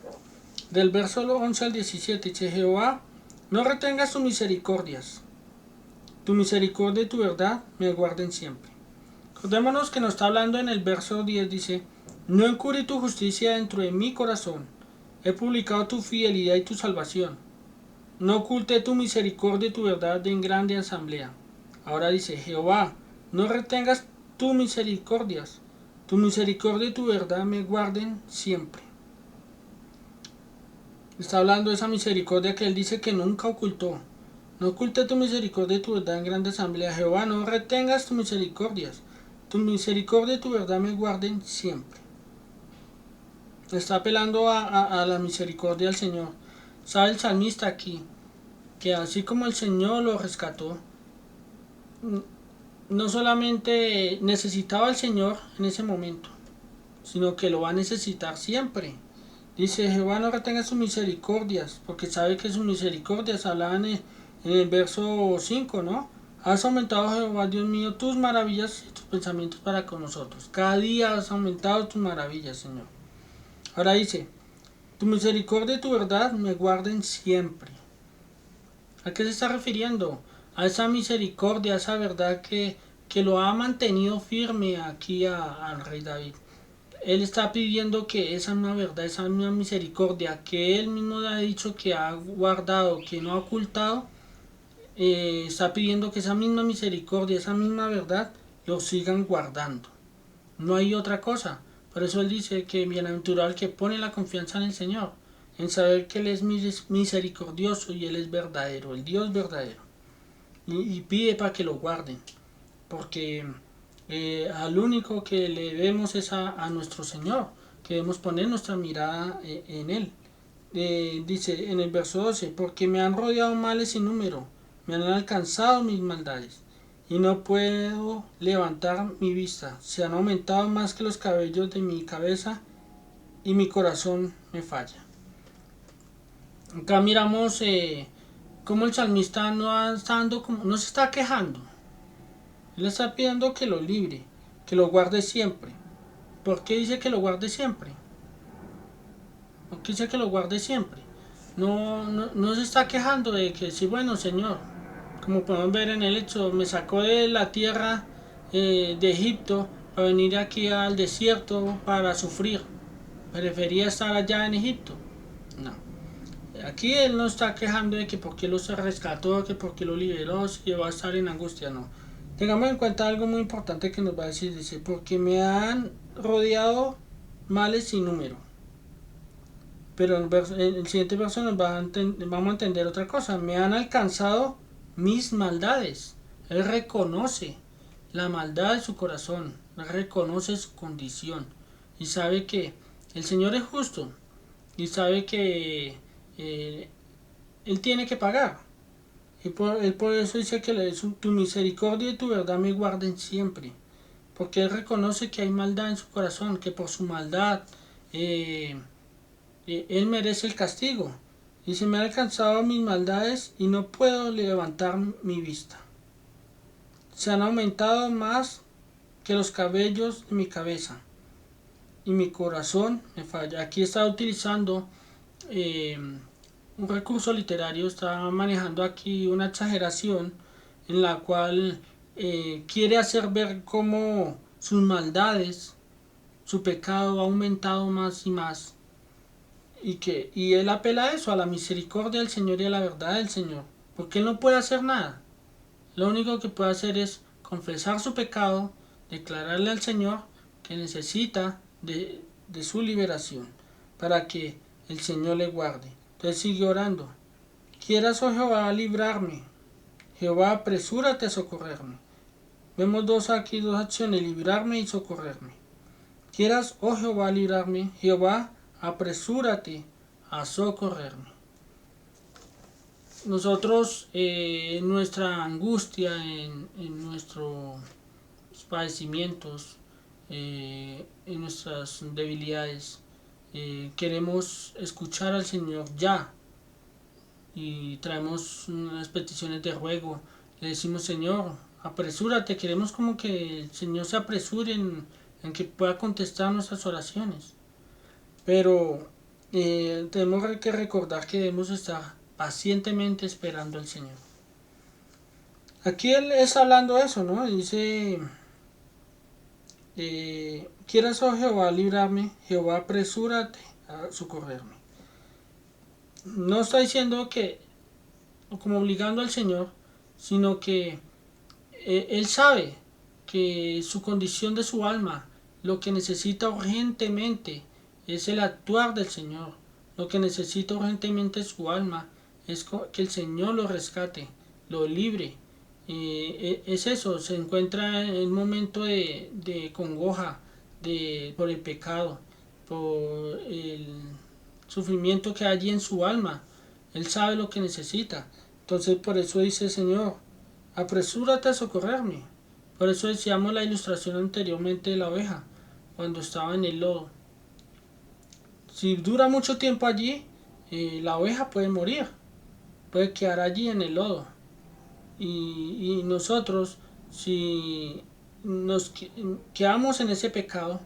Del verso 11 al 17 dice: Jehová, no retengas tus misericordias. Tu misericordia y tu verdad me guarden siempre. Acordémonos que nos está hablando en el verso 10, dice: no encubrí tu justicia dentro de mi corazón. He publicado tu fidelidad y tu salvación. No oculté tu misericordia y tu verdad en grande asamblea. Ahora dice: Jehová, no retengas tus misericordias. Tu misericordia y tu verdad me guarden siempre. Está hablando de esa misericordia que Él dice que nunca ocultó. No oculte tu misericordia y tu verdad en grande asamblea. Jehová, no retengas tus misericordias. Tu misericordia y tu verdad me guarden siempre. Está apelando a la misericordia del Señor. Sabe el salmista aquí que así como el Señor lo rescató, no solamente necesitaba al Señor en ese momento, sino que lo va a necesitar siempre. Dice: Jehová, no retenga sus misericordias, porque sabe que sus misericordias hablaban en el verso 5, ¿no? Has aumentado, Jehová Dios mío, tus maravillas y tus pensamientos para con nosotros. Cada día has aumentado tus maravillas, Señor. Ahora dice: tu misericordia y tu verdad me guarden siempre. ¿A qué se está refiriendo? A esa misericordia, a esa verdad que lo ha mantenido firme aquí al rey David. Él está pidiendo que esa misma verdad, esa misma misericordia que él mismo ha dicho que ha guardado, que no ha ocultado, está pidiendo que esa misma misericordia, esa misma verdad lo sigan guardando. No hay otra cosa. Por eso él dice que bienaventurado el que pone la confianza en el Señor, en saber que Él es misericordioso y Él es verdadero, el Dios verdadero. Y pide para que lo guarden, porque al único que le debemos es a nuestro Señor, que debemos poner nuestra mirada en Él. Dice en el verso 12: porque me han rodeado males sin número, me han alcanzado mis maldades, y no puedo levantar mi vista. Se han aumentado más que los cabellos de mi cabeza, y mi corazón me falla. Acá miramos cómo el salmista no se está quejando. Él está pidiendo que lo libre, que lo guarde siempre. ¿Por qué dice que lo guarde siempre? ¿Por qué dice que lo guarde siempre? No se está quejando de que sí, bueno, Señor, como podemos ver en el hecho, me sacó de la tierra de Egipto para venir aquí al desierto para sufrir. Prefería estar allá en Egipto. No. Aquí él no está quejando de que por qué los rescató, que por qué lo liberó, que va a estar en angustia, no. Tengamos en cuenta algo muy importante que nos va a decir, dice, porque me han rodeado males sin número. Pero el siguiente verso vamos a entender otra cosa. Me han alcanzado mis maldades. Él reconoce la maldad de su corazón, reconoce su condición y sabe que el Señor es justo y sabe que Él tiene que pagar. Y por eso dice que tu misericordia y tu verdad me guarden siempre. Porque Él reconoce que hay maldad en su corazón, que por su maldad Él merece el castigo. Y se me han alcanzado mis maldades y no puedo levantar mi vista. Se han aumentado más que los cabellos de mi cabeza. Y mi corazón me falla. Aquí está utilizando un recurso literario, está manejando aquí una exageración en la cual quiere hacer ver cómo sus maldades, su pecado ha aumentado más y más. Y él apela a eso, a la misericordia del Señor y a la verdad del Señor. Porque él no puede hacer nada. Lo único que puede hacer es confesar su pecado, declararle al Señor que necesita de su liberación para que el Señor le guarde. Entonces sigue orando. Quieras, oh Jehová, librarme. Jehová, apresúrate a socorrerme. Vemos dos acciones, librarme y socorrerme. Quieras, oh Jehová, librarme. Jehová, apresúrate a socorrerme. Nosotros, en nuestra angustia, en nuestros padecimientos, en nuestras debilidades, queremos escuchar al Señor ya y traemos unas peticiones de ruego. Le decimos, Señor, apresúrate. Queremos como que el Señor se apresure en que pueda contestar nuestras oraciones. Pero tenemos que recordar que debemos estar pacientemente esperando al Señor. Aquí él está hablando de eso, ¿no? Dice, quieras, oh Jehová, librarme, Jehová, apresúrate a socorrerme. No está diciendo que, como obligando al Señor, sino que él sabe que su condición de su alma, lo que necesita urgentemente es el actuar del Señor. Lo que necesita urgentemente su alma es que el Señor lo rescate, lo libre. Es eso, se encuentra en un momento de congoja por el pecado, por el sufrimiento que hay allí en su alma. Él sabe lo que necesita. Entonces por eso dice, Señor, apresúrate a socorrerme. Por eso decíamos la ilustración anteriormente de la oveja, cuando estaba en el lodo. Si dura mucho tiempo allí, la oveja puede morir, puede quedar allí en el lodo. Y nosotros, si nos quedamos en ese pecado,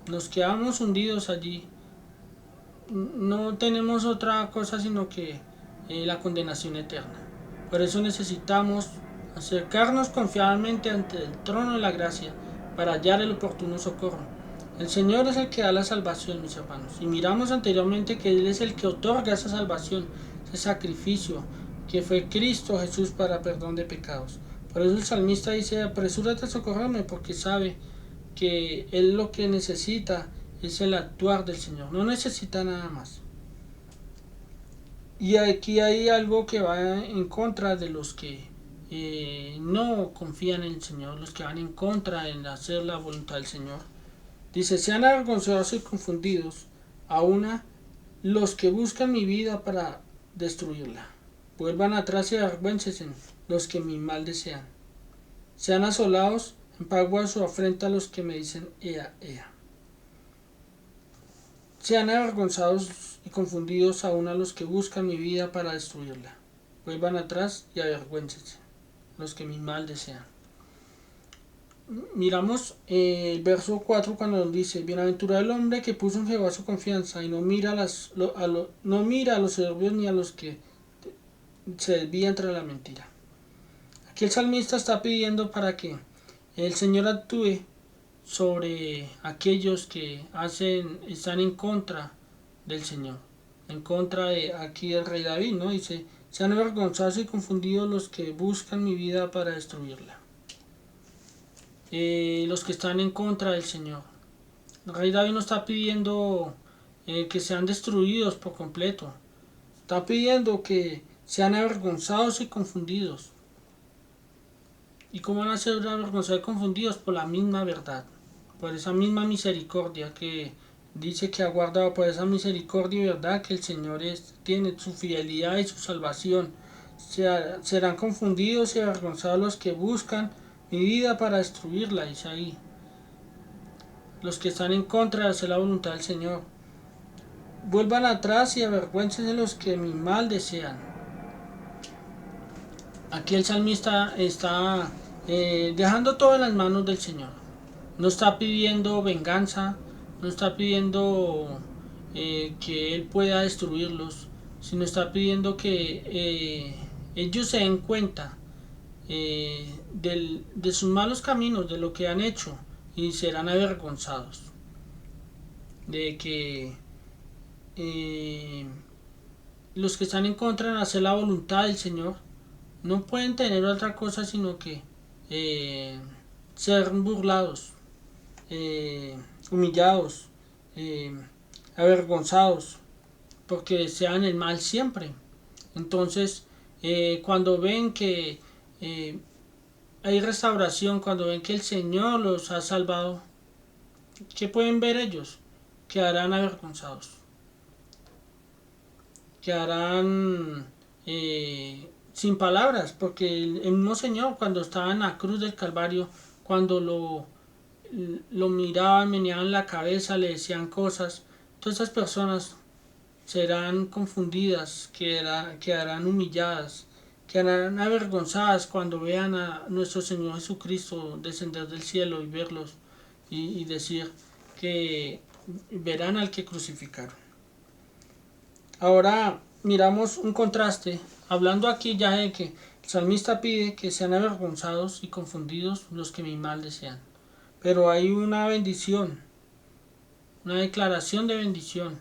nos quedamos hundidos allí, no tenemos otra cosa sino que la condenación eterna. Por eso necesitamos acercarnos confiadamente ante el trono de la gracia para hallar el oportuno socorro. El Señor es el que da la salvación, mis hermanos. Y miramos anteriormente que Él es el que otorga esa salvación, ese sacrificio que fue Cristo Jesús para perdón de pecados. Por eso el salmista dice, apresúrate a socorrerme, porque sabe que Él lo que necesita es el actuar del Señor, no necesita nada más. Y aquí hay algo que va en contra de los que no confían en el Señor, los que van en contra en hacer la voluntad del Señor. Dice, sean avergonzados y confundidos, aún los que buscan mi vida para destruirla. Vuelvan atrás y avergüéncese los que mi mal desean. Sean asolados en pago a su afrenta los que me dicen, ea, ea. Sean avergonzados y confundidos aún a los que buscan mi vida para destruirla. Vuelvan atrás y avergüéncense los que mi mal desean. Miramos el verso 4 cuando nos dice, bienaventurado el hombre que puso en Jehová su confianza y no mira a los soberbios ni a los que se desvían tras la mentira. Aquí el salmista está pidiendo para que el Señor actúe sobre aquellos que están en contra del Señor. en contra de aquí del rey David, ¿no? Dice, sean avergonzados y confundidos los que buscan mi vida para destruirla. Los que están en contra del Señor. El rey David no está pidiendo que sean destruidos por completo. Está pidiendo que sean avergonzados y confundidos. ¿Y cómo van a ser avergonzados y confundidos? Por la misma verdad, por esa misma misericordia que dice que ha guardado, por esa misericordia y verdad que el Señor tiene, su fidelidad y su salvación. Serán confundidos y avergonzados los que buscan mi vida para destruirla, dice ahí. Los que están en contra de hacer la voluntad del Señor. Vuelvan atrás y avergüéncense los que mi mal desean. Aquí el salmista está dejando todo en las manos del Señor. No está pidiendo venganza, no está pidiendo que Él pueda destruirlos, sino está pidiendo que ellos se den cuenta de sus malos caminos, de lo que han hecho, y serán avergonzados. De que los que están en contra de hacer la voluntad del Señor no pueden tener otra cosa sino que ser burlados, humillados, avergonzados, porque desean el mal siempre. Entonces, cuando ven que hay restauración, cuando ven que el Señor los ha salvado, ¿qué pueden ver ellos? Quedarán avergonzados. Quedarán sin palabras, porque el mismo Señor, cuando estaba en la cruz del Calvario, cuando lo miraban, meneaban la cabeza, le decían cosas, todas esas personas serán confundidas, quedarán humilladas, quedarán avergonzadas cuando vean a nuestro Señor Jesucristo descender del cielo y verlos y decir que verán al que crucificaron. Ahora miramos un contraste, hablando aquí ya de que el salmista pide que sean avergonzados y confundidos los que mi mal desean. Pero hay una bendición, una declaración de bendición,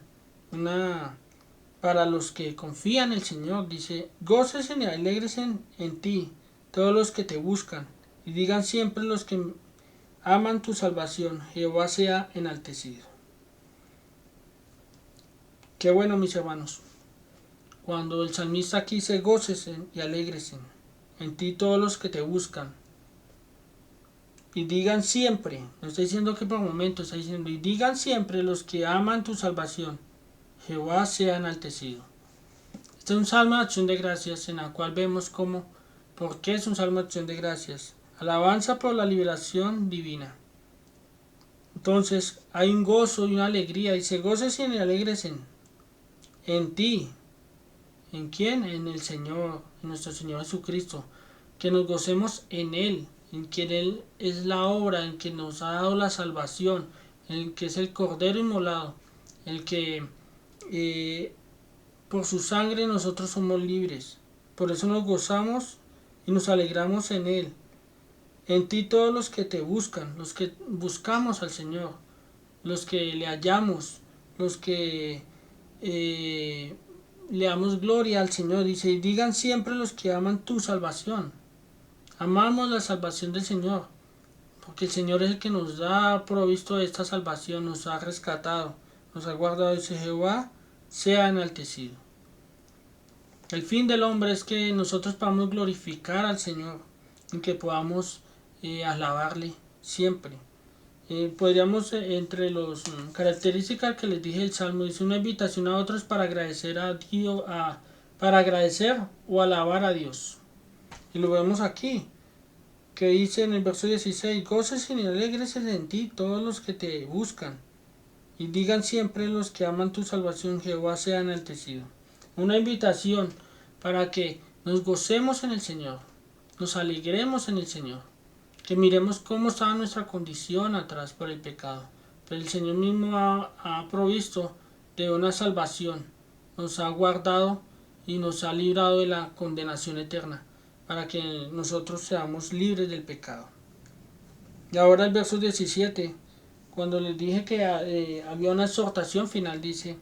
para los que confían en el Señor. Dice, gócesen y alégresen en ti todos los que te buscan, y digan siempre los que aman tu salvación, Jehová sea enaltecido. Qué bueno, mis hermanos, cuando el salmista aquí dice, gócesen y alégresen en ti todos los que te buscan, y digan siempre, no está diciendo que por momentos, está diciendo, y digan siempre los que aman tu salvación, Jehová sea enaltecido. Este es un salmo de acción de gracias en la cual vemos por qué es un salmo de acción de gracias. Alabanza por la liberación divina. Entonces hay un gozo y una alegría. Dice, gócesen y alégresen en ti. ¿En quién? En el Señor, en nuestro Señor Jesucristo. Que nos gocemos en Él, en quien Él es la obra, en que nos ha dado la salvación, en el que es el Cordero inmolado, el que por su sangre nosotros somos libres. Por eso nos gozamos y nos alegramos en Él. En ti todos los que te buscan, los que buscamos al Señor, los que le hallamos, los que le damos gloria al Señor. Dice, y digan siempre los que aman tu salvación. Amamos la salvación del Señor, porque el Señor es el que nos ha provisto de esta salvación, nos ha rescatado, nos ha guardado. Dice, Jehová sea enaltecido. El fin del hombre es que nosotros podamos glorificar al Señor y que podamos alabarle siempre. Podríamos, entre las características que les dije el Salmo, dice una invitación a otros para agradecer a Dios, para agradecer o alabar a Dios. Y lo vemos aquí, que dice en el verso 16, gócesen y alégresen en ti todos los que te buscan, y digan siempre los que aman tu salvación, Jehová sea enaltecido. Una invitación para que nos gocemos en el Señor, nos alegremos en el Señor, que miremos cómo estaba nuestra condición atrás por el pecado. Pero el Señor mismo ha provisto de una salvación, nos ha guardado y nos ha librado de la condenación eterna, para que nosotros seamos libres del pecado. Y ahora el verso 17, cuando les dije que había una exhortación final, dice,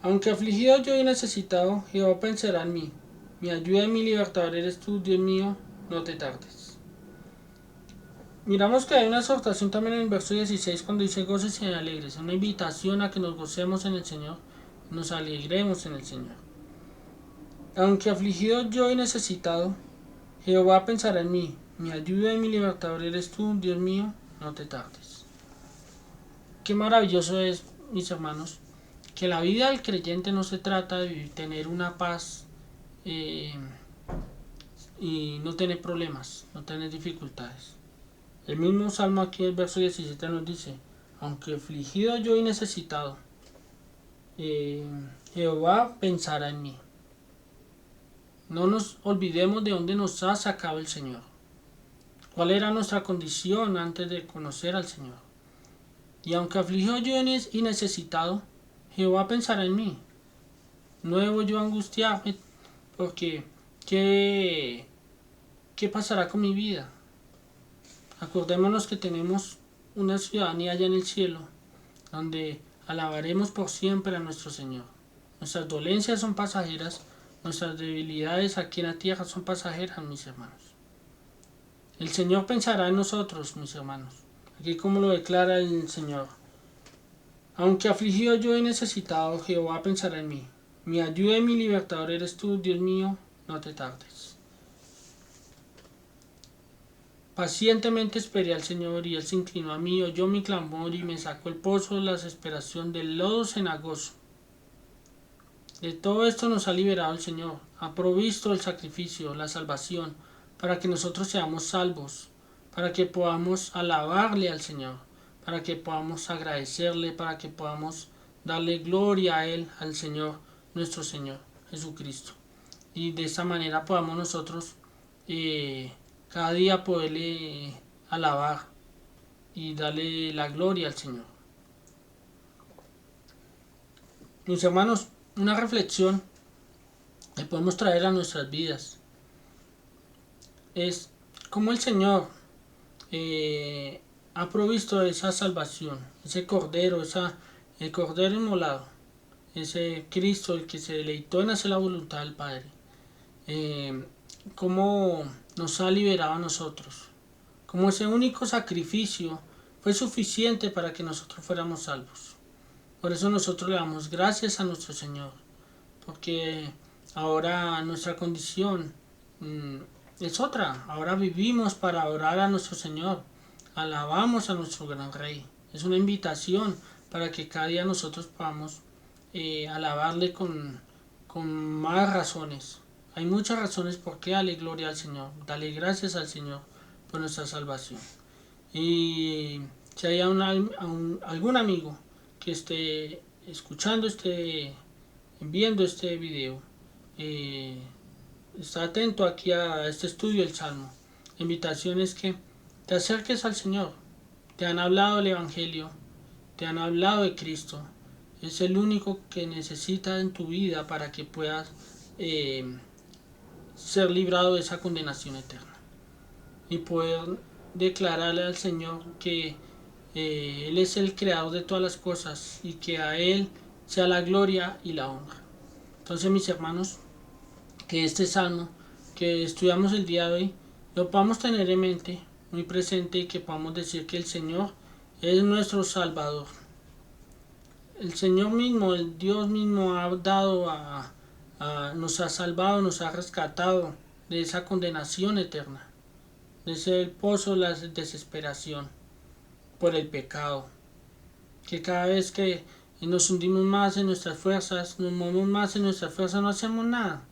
Aunque afligido yo y necesitado, Jehová pensará en mí. Mi ayuda y mi libertador eres tú, Dios mío, no te tardes. Miramos que hay una exhortación también en el verso 16 cuando dice goces y alegres, una invitación a que nos gocemos en el Señor, nos alegremos en el Señor. Aunque afligido yo y necesitado, Jehová pensará en mí, mi ayuda y mi libertador eres tú, Dios mío, no te tardes. Qué maravilloso es, mis hermanos, que la vida del creyente no se trata de tener una paz y no tener problemas, no tener dificultades. El mismo Salmo aquí, el verso 17 nos dice, aunque afligido yo y necesitado, Jehová pensará en mí. No nos olvidemos de dónde nos ha sacado el Señor. ¿Cuál era nuestra condición antes de conocer al Señor? Y aunque afligido yo y necesitado, Jehová pensará en mí. No debo yo angustiarme porque ¿qué pasará con mi vida? Acordémonos que tenemos una ciudadanía allá en el cielo, donde alabaremos por siempre a nuestro Señor. Nuestras dolencias son pasajeras, nuestras debilidades aquí en la tierra son pasajeras, mis hermanos. El Señor pensará en nosotros, mis hermanos. Aquí como lo declara el Señor. Aunque afligido yo y necesitado, Jehová pensará en mí. Mi ayuda y mi libertador eres tú, Dios mío, no te tardes. Pacientemente esperé al Señor y Él se inclinó a mí, oyó mi clamor y me sacó el pozo de la desesperación del lodo cenagoso. De todo esto nos ha liberado el Señor, ha provisto el sacrificio, la salvación, para que nosotros seamos salvos, para que podamos alabarle al Señor, para que podamos agradecerle, para que podamos darle gloria a Él, al Señor, nuestro Señor, Jesucristo. Y de esta manera podamos nosotros cada día poderle alabar y darle la gloria al Señor. Mis hermanos, una reflexión que podemos traer a nuestras vidas es cómo el Señor ha provisto esa salvación, ese cordero, el cordero inmolado, ese Cristo, el que se deleitó en hacer la voluntad del Padre, cómo nos ha liberado a nosotros, cómo ese único sacrificio fue suficiente para que nosotros fuéramos salvos. Por eso nosotros le damos gracias a nuestro Señor, porque ahora nuestra condición es otra. Ahora vivimos para adorar a nuestro Señor, alabamos a nuestro gran Rey. Es una invitación para que cada día nosotros podamos alabarle con más razones. Hay muchas razones por qué darle gloria al Señor, darle gracias al Señor por nuestra salvación. Y si hay algún amigo que esté escuchando, viendo este video, está atento aquí a este estudio del Salmo. La invitación es que te acerques al Señor. Te han hablado del Evangelio, te han hablado de Cristo. Es el único que necesitas en tu vida para que puedas ser librado de esa condenación eterna y poder declararle al Señor que Él es el creador de todas las cosas y que a Él sea la gloria y la honra. Entonces, mis hermanos, que este salmo que estudiamos el día de hoy lo podamos tener en mente, muy presente, y que podamos decir que el Señor es nuestro Salvador. El Señor mismo, el Dios mismo ha dado nos ha salvado, nos ha rescatado de esa condenación eterna, de ese pozo de la desesperación por el pecado, que cada vez que nos hundimos más en nuestras fuerzas, nos movemos más en nuestras fuerzas, no hacemos nada,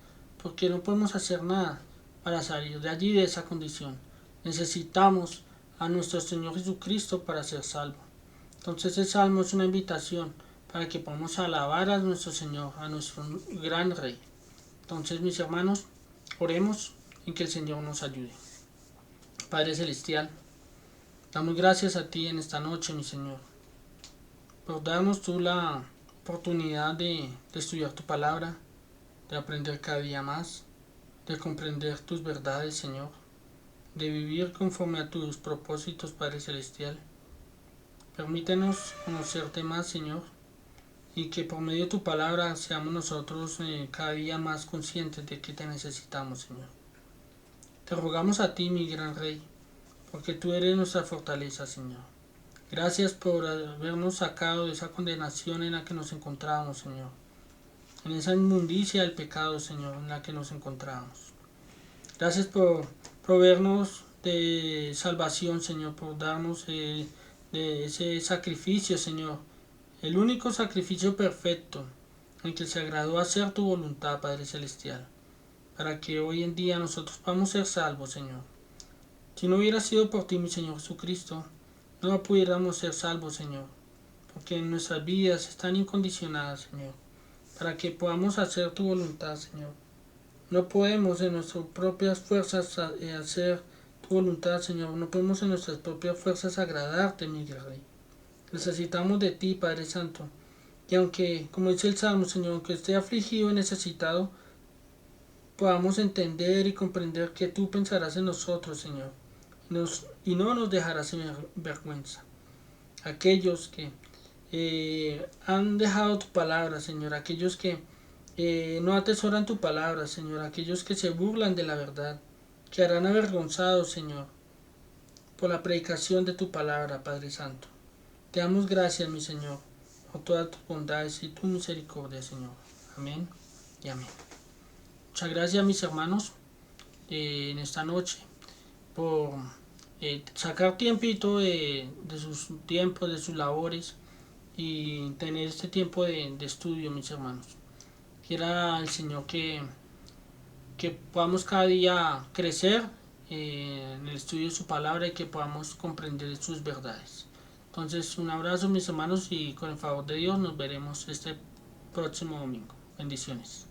porque no podemos hacer nada para salir de allí, de esa condición. Necesitamos a nuestro Señor Jesucristo para ser salvos. Entonces el Salmo es una invitación para que podamos alabar a nuestro Señor, a nuestro gran Rey. Entonces, mis hermanos, oremos en que el Señor nos ayude. Padre Celestial, damos gracias a ti en esta noche, mi Señor, por darnos tú la oportunidad de estudiar tu palabra, de aprender cada día más, de comprender tus verdades, Señor, de vivir conforme a tus propósitos, Padre Celestial. Permítenos conocerte más, Señor, y que por medio de tu palabra seamos nosotros cada día más conscientes de que te necesitamos, Señor. Te rogamos a ti, mi gran Rey, porque tú eres nuestra fortaleza, Señor. Gracias por habernos sacado de esa condenación en la que nos encontramos, Señor. En esa inmundicia del pecado, Señor, en la que nos encontramos. Gracias por proveernos de salvación, Señor, por darnos de ese sacrificio, Señor. El único sacrificio perfecto en que se agradó hacer tu voluntad, Padre Celestial, para que hoy en día nosotros podamos ser salvos, Señor. Si no hubiera sido por ti, mi Señor Jesucristo, no pudiéramos ser salvos, Señor, porque nuestras vidas están incondicionadas, Señor, para que podamos hacer tu voluntad, Señor. No podemos en nuestras propias fuerzas hacer tu voluntad, Señor. No podemos en nuestras propias fuerzas agradarte, mi Rey. Necesitamos de ti, Padre Santo. Y aunque, como dice el Salmo, Señor, aunque esté afligido y necesitado, podamos entender y comprender que tú pensarás en nosotros, Señor. Y no nos dejarás en vergüenza. Aquellos que han dejado tu palabra, Señor. Aquellos que no atesoran tu palabra, Señor. Aquellos que se burlan de la verdad. Que harán avergonzados, Señor, por la predicación de tu palabra, Padre Santo. Te damos gracias, mi Señor, por todas tus bondades y tu misericordia, Señor. Amén y amén. Muchas gracias, mis hermanos, en esta noche, por sacar tiempito de sus tiempos, de sus labores, y tener este tiempo de estudio, mis hermanos. Quiera el Señor que podamos cada día crecer en el estudio de su palabra y que podamos comprender sus verdades. Entonces, un abrazo, mis hermanos, y con el favor de Dios nos veremos este próximo domingo. Bendiciones.